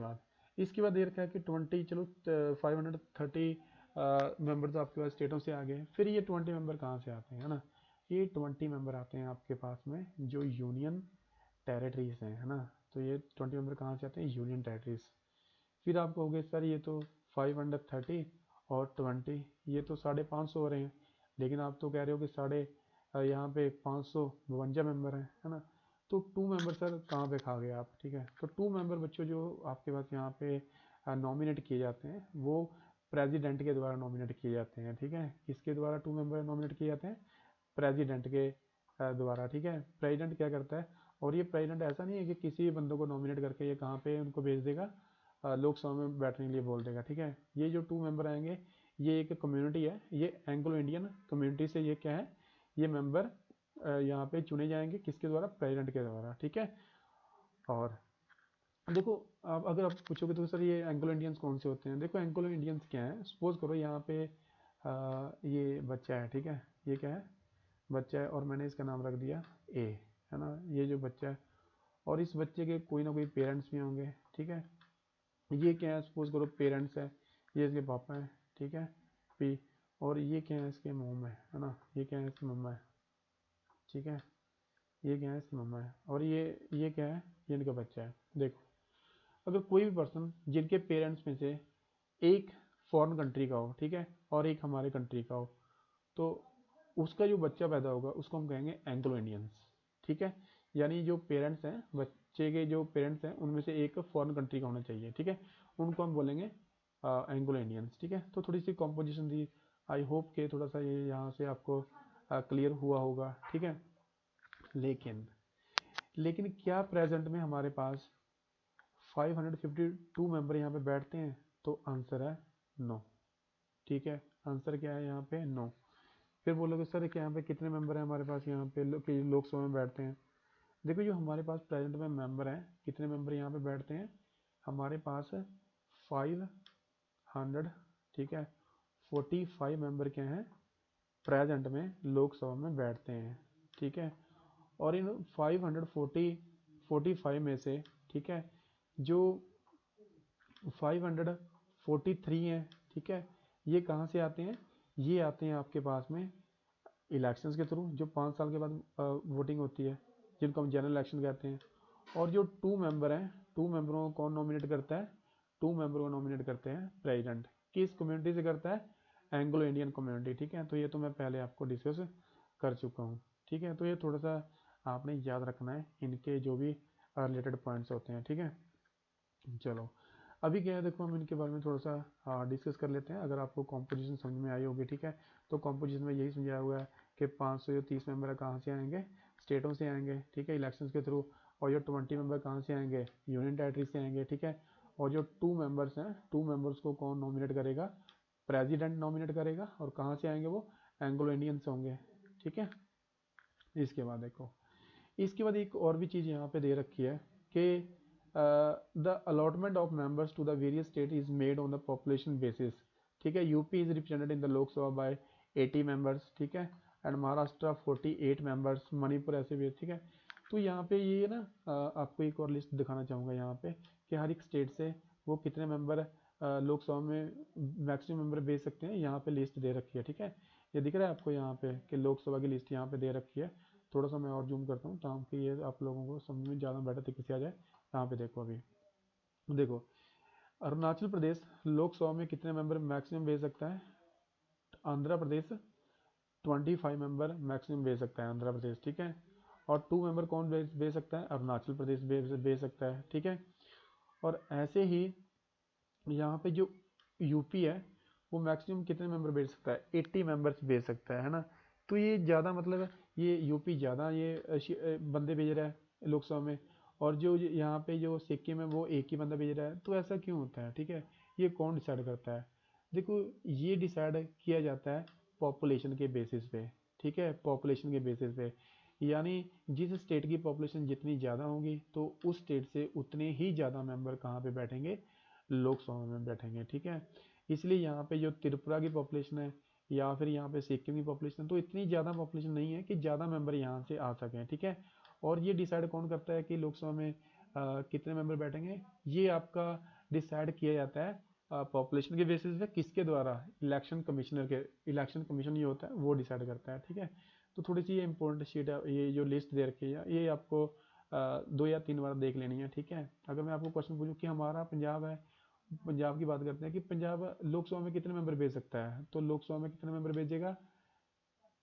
A: बाद ये रखा है कि 20, चलो 530 मेंबर तो आपके पास स्टेटों से आ गए। फिर ये 20 मेंबर कहाँ से आते हैं, है ना, ये 20 मेंबर आते हैं आपके पास में जो यूनियन टेरिटरीज हैं, है ना। तो ये 20 मेंबर कहाँ से आते हैं, यूनियन टेरिटरीज। फिर आप कहोगे सर ये तो 530 और 20, ये तो 550 हो रहे हैं, लेकिन आप तो कह रहे हो कि यहाँ पे 552 मेंबर हैं, है ना। तो 2 मेंबर सर कहाँ पे खा गए आप, ठीक है। तो 2 मेंबर बच्चों जो आपके पास यहाँ पे नॉमिनेट किए जाते हैं, वो प्रेसिडेंट के द्वारा नॉमिनेट किए जाते हैं, ठीक है। किसके द्वारा 2 मेंबर नॉमिनेट किए जाते हैं, प्रेसिडेंट के द्वारा, ठीक है। प्रेसिडेंट क्या करता है, और ये प्रेसिडेंट ऐसा नहीं है कि किसी भी बंदों को नॉमिनेट करके ये कहाँ पे उनको भेज देगा, लोकसभा में बैठने के लिए बोल देगा, ठीक है। ये जो 2 मेंबर आएंगे, ये एक कम्युनिटी है, ये एंग्लो इंडियन कम्युनिटी से ये क्या है, ये मेंबर यहाँ पे चुने जाएंगे, किसके द्वारा, प्रेसिडेंट के द्वारा, ठीक है। और देखो, अब अगर आप पूछोगे तो सर ये एंग्लो इंडियंस कौन से होते हैं, देखो एंग्लो इंडियंस क्या है, सपोज करो यहाँ पे ये बच्चा है, ठीक है, ये क्या है, बच्चा है, और मैंने इसका नाम रख दिया ए, है ना, ये जो बच्चा है, और इस बच्चे के कोई ना कोई पेरेंट्स भी होंगे, ठीक है। ये क्या है, सपोज करो पेरेंट्स है, ये इसके पापा है, ठीक है, पी, और ये क्या है, इसके मोम है ना, ये क्या है, इसकी मम्मा है, ठीक है, ये क्या है, इसकी मम्मा है, और ये क्या है, ये इनका बच्चा है। देखो, अगर कोई भी पर्सन जिनके पेरेंट्स में से एक फॉरेन कंट्री का हो, ठीक है, और एक हमारे कंट्री का हो, तो उसका जो बच्चा पैदा होगा उसको हम कहेंगे एंग्लो इंडियंस, ठीक है। यानी जो पेरेंट्स हैं, बच्चे के जो पेरेंट्स हैं, उनमें से एक फॉरेन कंट्री का होना चाहिए, ठीक है, उनको हम बोलेंगे एंग्लो इंडियंस, ठीक है। तो थोड़ी सी कॉम्पोजिशन दी, आई होप के थोड़ा सा ये यहाँ से आपको क्लियर हुआ होगा, ठीक है। लेकिन लेकिन क्या प्रेजेंट में हमारे पास 552 मेंबर यहाँ पे बैठते हैं, तो आंसर है नो, ठीक है। आंसर क्या है यहाँ पे, नो। फिर बोलोगे सर कि यहाँ पे कितने मेंबर हैं हमारे पास यहाँ पे लोकसभा में बैठते हैं। देखो, जो हमारे पास प्रेजेंट में मेंबर हैं, कितने मेंबर यहाँ पे बैठते हैं, हमारे पास 500, ठीक है, 45 मेंबर क्या हैं, प्रेजेंट में लोकसभा में बैठते हैं, ठीक है। और इन 545 में से, ठीक है, जो 543 हैं, ठीक है, ये कहाँ से आते हैं, ये आते हैं आपके पास में इलेक्शंस के थ्रू, जो 5 साल के बाद वोटिंग होती है, जिनको हम जनरल इलेक्शन कहते हैं। और जो 2 मेंबर हैं, 2 मेंबरों को कौन नॉमिनेट करता है, 2 मेंबर को नॉमिनेट करते हैं प्रेसिडेंट। किस कम्युनिटी से करता है? एंग्लो इंडियन कम्युनिटी, ठीक है। तो ये तो मैं पहले आपको डिस्कस कर चुका हूँ, ठीक है। तो ये थोड़ा सा आपने याद रखना है, इनके जो भी रिलेटेड पॉइंट्स होते हैं, ठीक है। चलो अभी क्या है, देखो हम इनके बारे में थोड़ा सा डिस्कस कर लेते हैं। अगर आपको कॉम्पोजिशन समझ में आई होगी, ठीक है। तो कॉम्पोजिशन में यही समझाया हुआ है कि 530 मेंबर कहाँ से आएंगे? स्टेटों से आएंगे, ठीक है, इलेक्शंस के थ्रू। और जो 20 मेंबर कहाँ से आएंगे? यूनियन टेरिटरी से आएंगे, ठीक है। और जो 2 मेंबर्स हैं, 2 मेंबर्स को कौन नॉमिनेट करेगा? प्रेसिडेंट नॉमिनेट करेगा। और कहाँ से आएंगे वो? एंग्लो इंडियन से होंगे, ठीक है। इसके बाद देखो, इसके बाद एक और भी चीज़ यहाँ पे दे रखी है कि the allotment of members to the various state is made on the population basis, ठीक है। UP is represented in the Lok Sabha by 80 members, ठीक है। एंड महाराष्ट्र 48 मेंबर्स, मणिपुर ऐसे भी है, ठीक है। तो यहाँ पे ये ना आपको एक और लिस्ट दिखाना चाहूँगा यहाँ पे कि हर एक स्टेट से वो कितने मेंबर लोकसभा में मैक्सिमम मेंबर भेज सकते हैं। यहाँ पे लिस्ट दे रखी है, ठीक है। ये दिख रहा है आपको यहाँ पे कि लोकसभा की लिस्ट यहाँ पे दे रखी है। थोड़ा सा मैं और जूम करता हूँ ताकि ये आप लोगों को समझ में ज़्यादा बेटर तरीके से आ जाए। यहाँ पे देखो, अभी देखो अरुणाचल प्रदेश लोकसभा में कितने मेंबर मैक्सिमम भेज सकता है? आंध्र प्रदेश 25 मेंबर मैक्सिमम भेज सकता है, आंध्र प्रदेश, ठीक है। और 2 मेंबर कौन भेज सकता है? अरुणाचल प्रदेश भेज सकता है, ठीक है। और ऐसे ही यहाँ पे जो यूपी है वो मैक्सिमम कितने मेंबर भेज सकता है? 80 मेंबर्स भेज सकता है ना। तो ये ज़्यादा मतलब ये यूपी ज़्यादा ये बंदे भेज रहा है लोकसभा में। और जो यहाँ पे जो सिक्किम है वो एक ही बंदा भेज रहा है। तो ऐसा क्यों होता है, ठीक है। ये कौन डिसाइड करता है? देखो ये डिसाइड किया जाता है पॉपुलेशन के बेसिस पे, ठीक है, पॉपुलेशन के बेसिस पे। यानी जिस स्टेट की पॉपुलेशन जितनी ज़्यादा होगी तो उस स्टेट से उतने ही ज़्यादा मेंबर कहाँ पे बैठेंगे? लोकसभा में बैठेंगे, ठीक है। इसलिए यहाँ पे जो त्रिपुरा की पॉपुलेशन है या फिर यहाँ पे सिक्किम की पॉपुलेशन, तो इतनी ज़्यादा पॉपुलेशन नहीं है कि ज़्यादा मेंबर यहाँ से आ सकें, ठीक है। और ये डिसाइड कौन करता है कि लोकसभा में कितने मेंबर बैठेंगे? ये आपका डिसाइड किया जाता है पॉपुलेशन के बेसिस पे। किसके द्वारा? इलेक्शन कमिश्नर के। इलेक्शन कमीशन ये होता है वो डिसाइड करता है, ठीक है। तो थोड़ी सी ये इंपॉर्टेंट शीट है, ये जो लिस्ट दे रखी है ये आपको 2 या 3 बार देख लेनी है, ठीक है। अगर मैं आपको क्वेश्चन पूछूं कि हमारा पंजाब है, पंजाब की बात करते हैं कि पंजाब लोकसभा में कितने मेंबर भेज सकता है? तो लोकसभा में कितने मेंबर भेजेगा?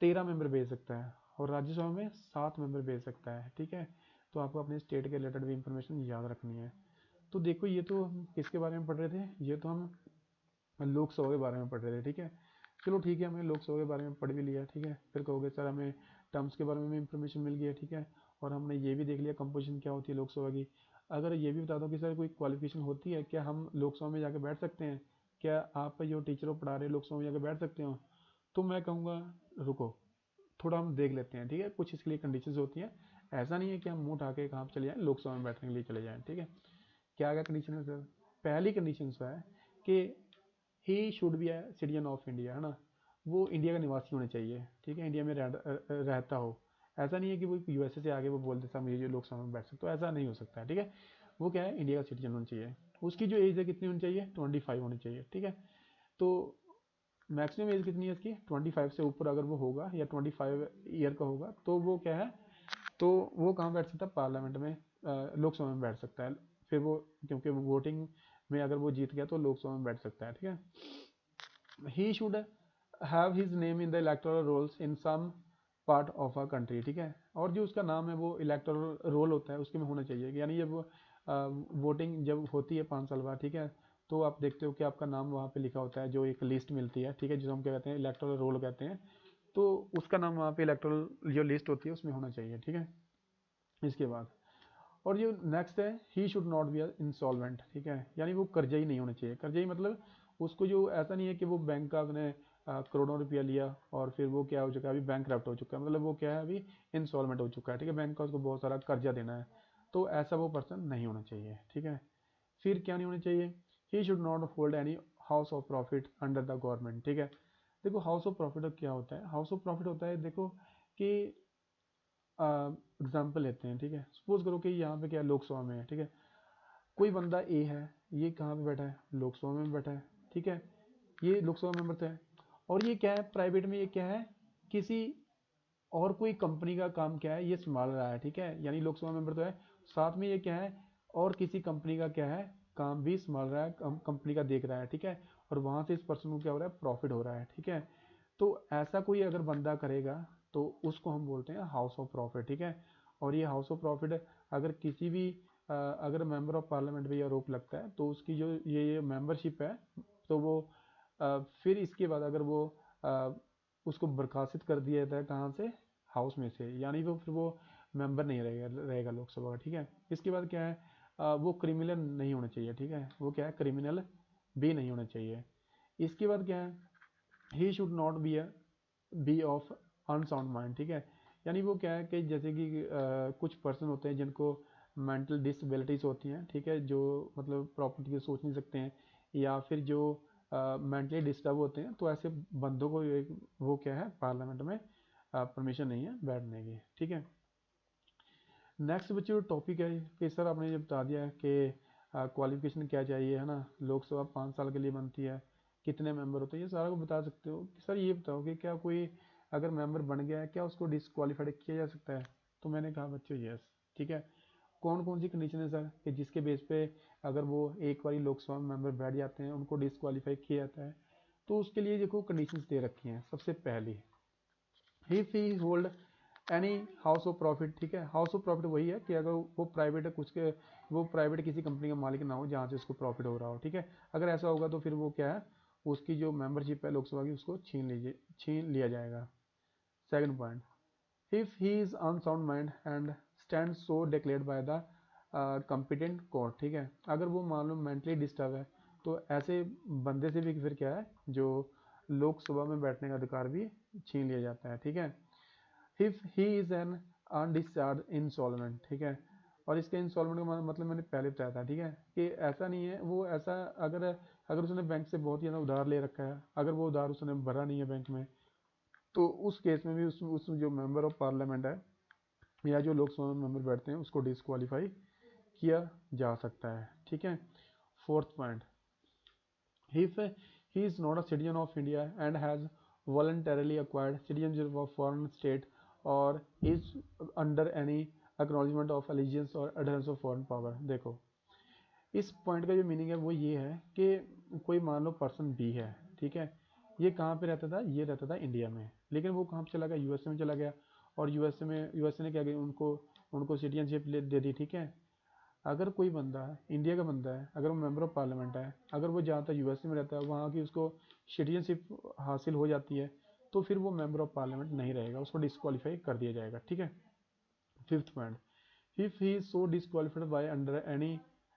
A: 13 मेंबर भेज सकता है। और राज्यसभा में 7 मेंबर भेज सकता है, ठीक है। तो आपको अपने स्टेट के रिलेटेड भी इंफॉर्मेशन याद रखनी है। तो देखो ये तो हम किसके बारे में पढ़ रहे थे? ये तो हम लोकसभा के बारे में पढ़ रहे थे, ठीक है। चलो ठीक है, हमने लोकसभा के बारे में पढ़ भी लिया, ठीक है। फिर कहोगे सर हमें टर्म्स के बारे में भी इंफॉर्मेशन मिल गई है, ठीक है। और हमने ये भी देख लिया कंपोजिशन क्या होती है लोकसभा की। अगर ये भी बता दो कि सर कोई क्वालिफिकेशन होती है क्या, हम लोकसभा में जाकर बैठ सकते हैं क्या? आप जो टीचर को पढ़ा रहे हो लोकसभा में जाकर बैठ सकते हो? तो मैं कहूँगा रुको, थोड़ा हम देख लेते हैं, ठीक है। कुछ इसके लिए कंडीशंस होती हैं। ऐसा नहीं है कि हम मुंह उठा के कहाँ पे चले जाएं लोकसभा में बैठने के लिए चले जाएं, ठीक है। क्या क्या कंडीशन है सर? पहली कंडीशन है कि he should be a citizen of India, है ना। वो इंडिया का निवासी होना चाहिए, ठीक है, इंडिया में रहता हो। ऐसा नहीं है कि वो यूएसए से आगे वो बोलते सर मुझे जो लोकसभा में बैठ सकते, तो ऐसा नहीं हो सकता है, ठीक है। वो क्या है, इंडिया का सिटीजन होना चाहिए। उसकी जो एज है कितनी होनी चाहिए? 25 होनी चाहिए, ठीक है। तो मैक्सिमम एज कितनी है इसकी? 25 से ऊपर अगर वो होगा या 25 ईयर का होगा तो वो क्या है, तो वो कहाँ बैठ सकता है? पार्लियामेंट में, लोकसभा में बैठ सकता है। फिर वो क्योंकि वो वोटिंग में अगर वो जीत गया तो लोकसभा में बैठ सकता है, ठीक है। He should have his name in the electoral rolls in some part of a country, ठीक है। और जो उसका नाम है वो इलेक्टोरल रोल होता है उसके में होना चाहिए। यानी जब वोटिंग जब होती है 5 साल बाद, ठीक है, तो आप देखते हो कि आपका नाम वहाँ पे लिखा होता है, जो एक लिस्ट मिलती है, ठीक है, जिसे हम क्या कहते हैं, इलेक्टोरल रोल कहते हैं। तो उसका नाम वहाँ पे इलेक्टोरल जो लिस्ट होती है उसमें होना चाहिए, ठीक है। इसके बाद और जो नेक्स्ट है, he should not be insolvent, ठीक है। यानी वो कर्जा ही नहीं होना चाहिए। कर्जा ही मतलब उसको जो ऐसा नहीं है कि वो बैंक का अपने करोड़ों रुपया लिया और फिर वो क्या हो चुका है, अभी बैंक करप्ट हो चुका है, मतलब वो क्या है, अभी इंसॉल्वेंट हो चुका है, ठीक है। बैंक का उसको बहुत सारा कर्जा देना है। तो ऐसा वो पर्सन नहीं होना चाहिए, ठीक है। फिर क्या नहीं होना चाहिए? He should not hold any house of profit under the government, ठीक है। देखो हाउस ऑफ प्रॉफिट क्या होता है? हाउस ऑफ प्रॉफिट होता है, देखो कि एग्जाम्पल लेते हैं, ठीक है। सपोज करो कि यहाँ पे क्या है, लोकसभा में है, ठीक है। कोई बंदा ए है, ये कहाँ पे बैठा है? लोकसभा में बैठा है, ठीक है। ये लोकसभा मेंबर तो है। और ये क्या है, प्राइवेट में ये क्या है, किसी और कोई कंपनी का काम क्या है ये संभाल रहा है, ठीक है। यानी लोकसभा मेंबर तो है, साथ में ये क्या है, और किसी कंपनी का क्या है, काम भी संभाल रहा है, कंपनी का देख रहा है, ठीक है, और वहाँ से इस पर्सन को क्या हो रहा है, प्रॉफिट हो रहा है, ठीक है। तो ऐसा कोई अगर बंदा करेगा तो उसको हम बोलते हैं हाउस ऑफ प्रॉफिट, ठीक है। और ये हाउस ऑफ प्रॉफिट अगर किसी भी अगर मेंबर ऑफ पार्लियामेंट पे ये आरोप लगता है तो उसकी जो ये मेंबरशिप है, तो वो फिर इसके बाद अगर वो अ, उसको बर्खास्त कर दिया जाता है कहाँ से, हाउस में से, यानी वो फिर वो मेंबर नहीं रहेगा लोकसभा का, ठीक है। इसके बाद क्या है, वो क्रिमिनल नहीं होना चाहिए, ठीक है, वो क्या है, क्रिमिनल भी नहीं होना चाहिए। इसके बाद क्या है, he should not be of unsound mind, ठीक है। यानी वो क्या है कि जैसे कि कुछ पर्सन होते हैं जिनको मेंटल डिसेबिलिटीज होती हैं, ठीक है, जो मतलब प्रॉपर्टी की सोच नहीं सकते हैं, या फिर जो मेंटली डिस्टर्ब होते हैं, तो ऐसे बंदों को वो क्या है, पार्लियामेंट में परमिशन नहीं है बैठने की, ठीक है। नेक्स्ट बच्चों टॉपिक है कि सर आपने ये बता दिया कि क्वालिफिकेशन क्या चाहिए, है ना, लोकसभा 5 साल के लिए बनती है, कितने मेंबर होते हैं, ये सारा को बता सकते हो। कि सर ये बताओ कि क्या कोई अगर मेंबर बन गया है क्या उसको डिसक्वालीफाइड किया जा सकता है। तो मैंने कहा बच्चों यस, ठीक है। कौन कौन सी कंडीशन है सर कि जिसके बेस पे अगर वो एक बार लोकसभा में मेंबर बैठ जाते हैं उनको डिसक्वालीफाई किया जाता है। तो उसके लिए देखो कंडीशंस दे रखी हैं। सबसे पहली, if he hold any house of profit, ठीक है। हाउस ऑफ प्रॉफिट वही है कि अगर वो प्राइवेट है, कुछ के वो प्राइवेट किसी कंपनी का मालिक ना हो जहाँ से उसको प्रॉफिट हो रहा हो, ठीक है। अगर ऐसा होगा तो फिर वो क्या है, उसकी जो मेंबरशिप है लोकसभा की उसको छीन लिया जाएगा। Second point, if he is unsound mind and stand so declared by the competent court, ठीक है। अगर वो मान लो मेंटली डिस्टर्ब है तो ऐसे बंदे से भी फिर क्या है, जो लोकसभा में बैठने का अधिकार भी छीन लिया जाता है, ठीक है। If he is an undischarged insolvent, ठीक है। और इसके इंसॉल्वेंट का मतलब मैंने पहले बताया था, ठीक है, कि ऐसा नहीं है वो ऐसा, अगर अगर उसने बैंक से बहुत ही ज़्यादा उधार ले रखा है, अगर वो उधार उसने भरा नहीं है बैंक में, तो उस केस में भी उस जो मेंबर ऑफ पार्लियामेंट है या जो लोकसभा में मेंबर बैठते हैं उसको डिस्क्वालीफाई किया जा सकता है, ठीक है। Fourth point, if he is not a citizen of India and has voluntarily acquired citizenship of foreign state or is under any acknowledgement of allegiance or adherence of foreign power। देखो इस पॉइंट का जो मीनिंग है वो ये है कि कोई मान लो पर्सन बी है, ठीक है, ये कहाँ पे रहता था, ये रहता था इंडिया में, लेकिन वो कहाँ पे चला गया, यूएसए में चला गया, और यूएसए ने क्या किया, उनको उनको सिटीजनशिप दे दी, ठीक है। अगर कोई बंदा इंडिया का बंदा है, अगर वो मेंबर ऑफ पार्लियामेंट है, अगर वो जहाँ तक यूएसए में रहता है वहाँ की उसको सिटीजनशिप हासिल हो जाती है, तो फिर वो मेंबर ऑफ पार्लियामेंट नहीं रहेगा, उसको डिस्क्वालीफाई कर दिया जाएगा, ठीक है। Fifth point, if he is so disqualified by under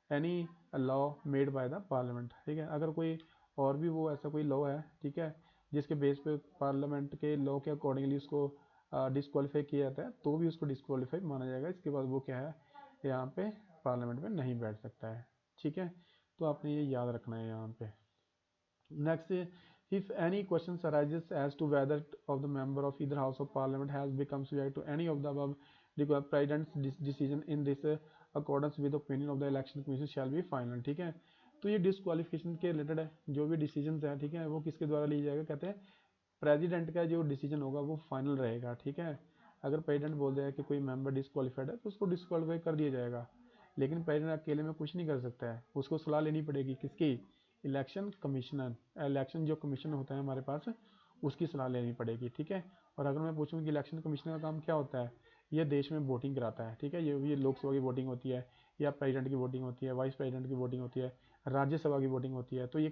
A: any law made by the parliament, ठीक है। अगर कोई और भी वो ऐसा कोई लॉ है, ठीक है, जिसके बेस पे पार्लियामेंट के लॉ के अकॉर्डिंगली उसको डिस्क्वालीफाई किया जाता है, तो भी उसको डिस्क्वालीफाई माना जाएगा। इसके बाद वो क्या है, यहाँ पे पार्लियामेंट में नहीं बैठ सकता है, ठीक है। तो आपने ये याद रखना है यहाँ पे। Next, if any questions arises as to whether of the member of either house of parliament has become subject to any of the above, the president's decision in this accordance with the opinion of the election commission shall be final, ठीक है। तो ये डिस्क्वालिफिकेशन के रिलेटेड जो भी डिसीजन है, ठीक है, वो किसके द्वारा ली जाएगा, कहते हैं प्रेसिडेंट का जो डिसीजन होगा वो फाइनल रहेगा, ठीक है। अगर प्रेसिडेंट बोल देगा कि कोई मेंबर डिस्क्वालीफाइड है तो उसको डिस्क्वालीफाई कर दिया जाएगा, लेकिन प्रेसिडेंट अकेले में कुछ नहीं कर सकता है, उसको सलाह लेनी पड़ेगी किसकी, इलेक्शन कमिश्नर, इलेक्शन जो कमीशन होता है हमारे पास उसकी सलाह लेनी पड़ेगी, ठीक है। और अगर मैं पूछूं कि इलेक्शन कमिश्नर का काम क्या होता है, ये देश में वोटिंग कराता है, ठीक है। ये लोकसभा की वोटिंग होती है, या प्रेसिडेंट की वोटिंग होती है, वाइस प्रेसिडेंट की वोटिंग होती है, राज्यसभा की वोटिंग होती है, तो ये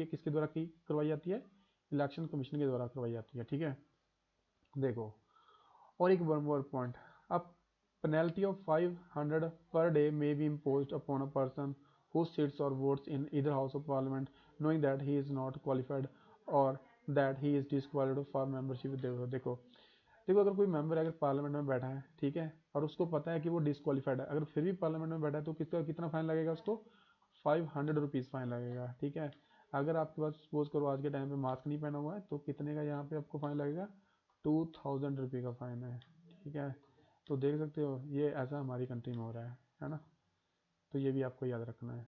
A: किसके द्वारा की करवाई जाती है, इलेक्शन कमीशन के द्वारा करवाई जाती है, ठीक है। देखो और एक वन मोर पॉइंट, अब penalty of 500 per day may be imposed upon a person who sits or votes in either house of parliament knowing that he is not qualified or that he is disqualified for membership। देखो देखो अगर कोई मेंबर अगर पार्लियामेंट में बैठा है, ठीक है, और उसको पता है कि वो डिस्क्वालीफाइड है, अगर फिर भी पार्लियामेंट में बैठा है तो किसका कितना फाइन लगेगा, उसको 500 रुपीज़ फाइन लगेगा, ठीक है। अगर आपके पास सपोज करो आज के टाइम पे मास्क नहीं पहना हुआ है तो कितने का यहाँ पे आपको फाइन लगेगा, 2000 रुपये का फाइन है, ठीक है। तो देख सकते हो ये ऐसा हमारी कंट्री में हो रहा है ना। तो ये भी आपको याद रखना है।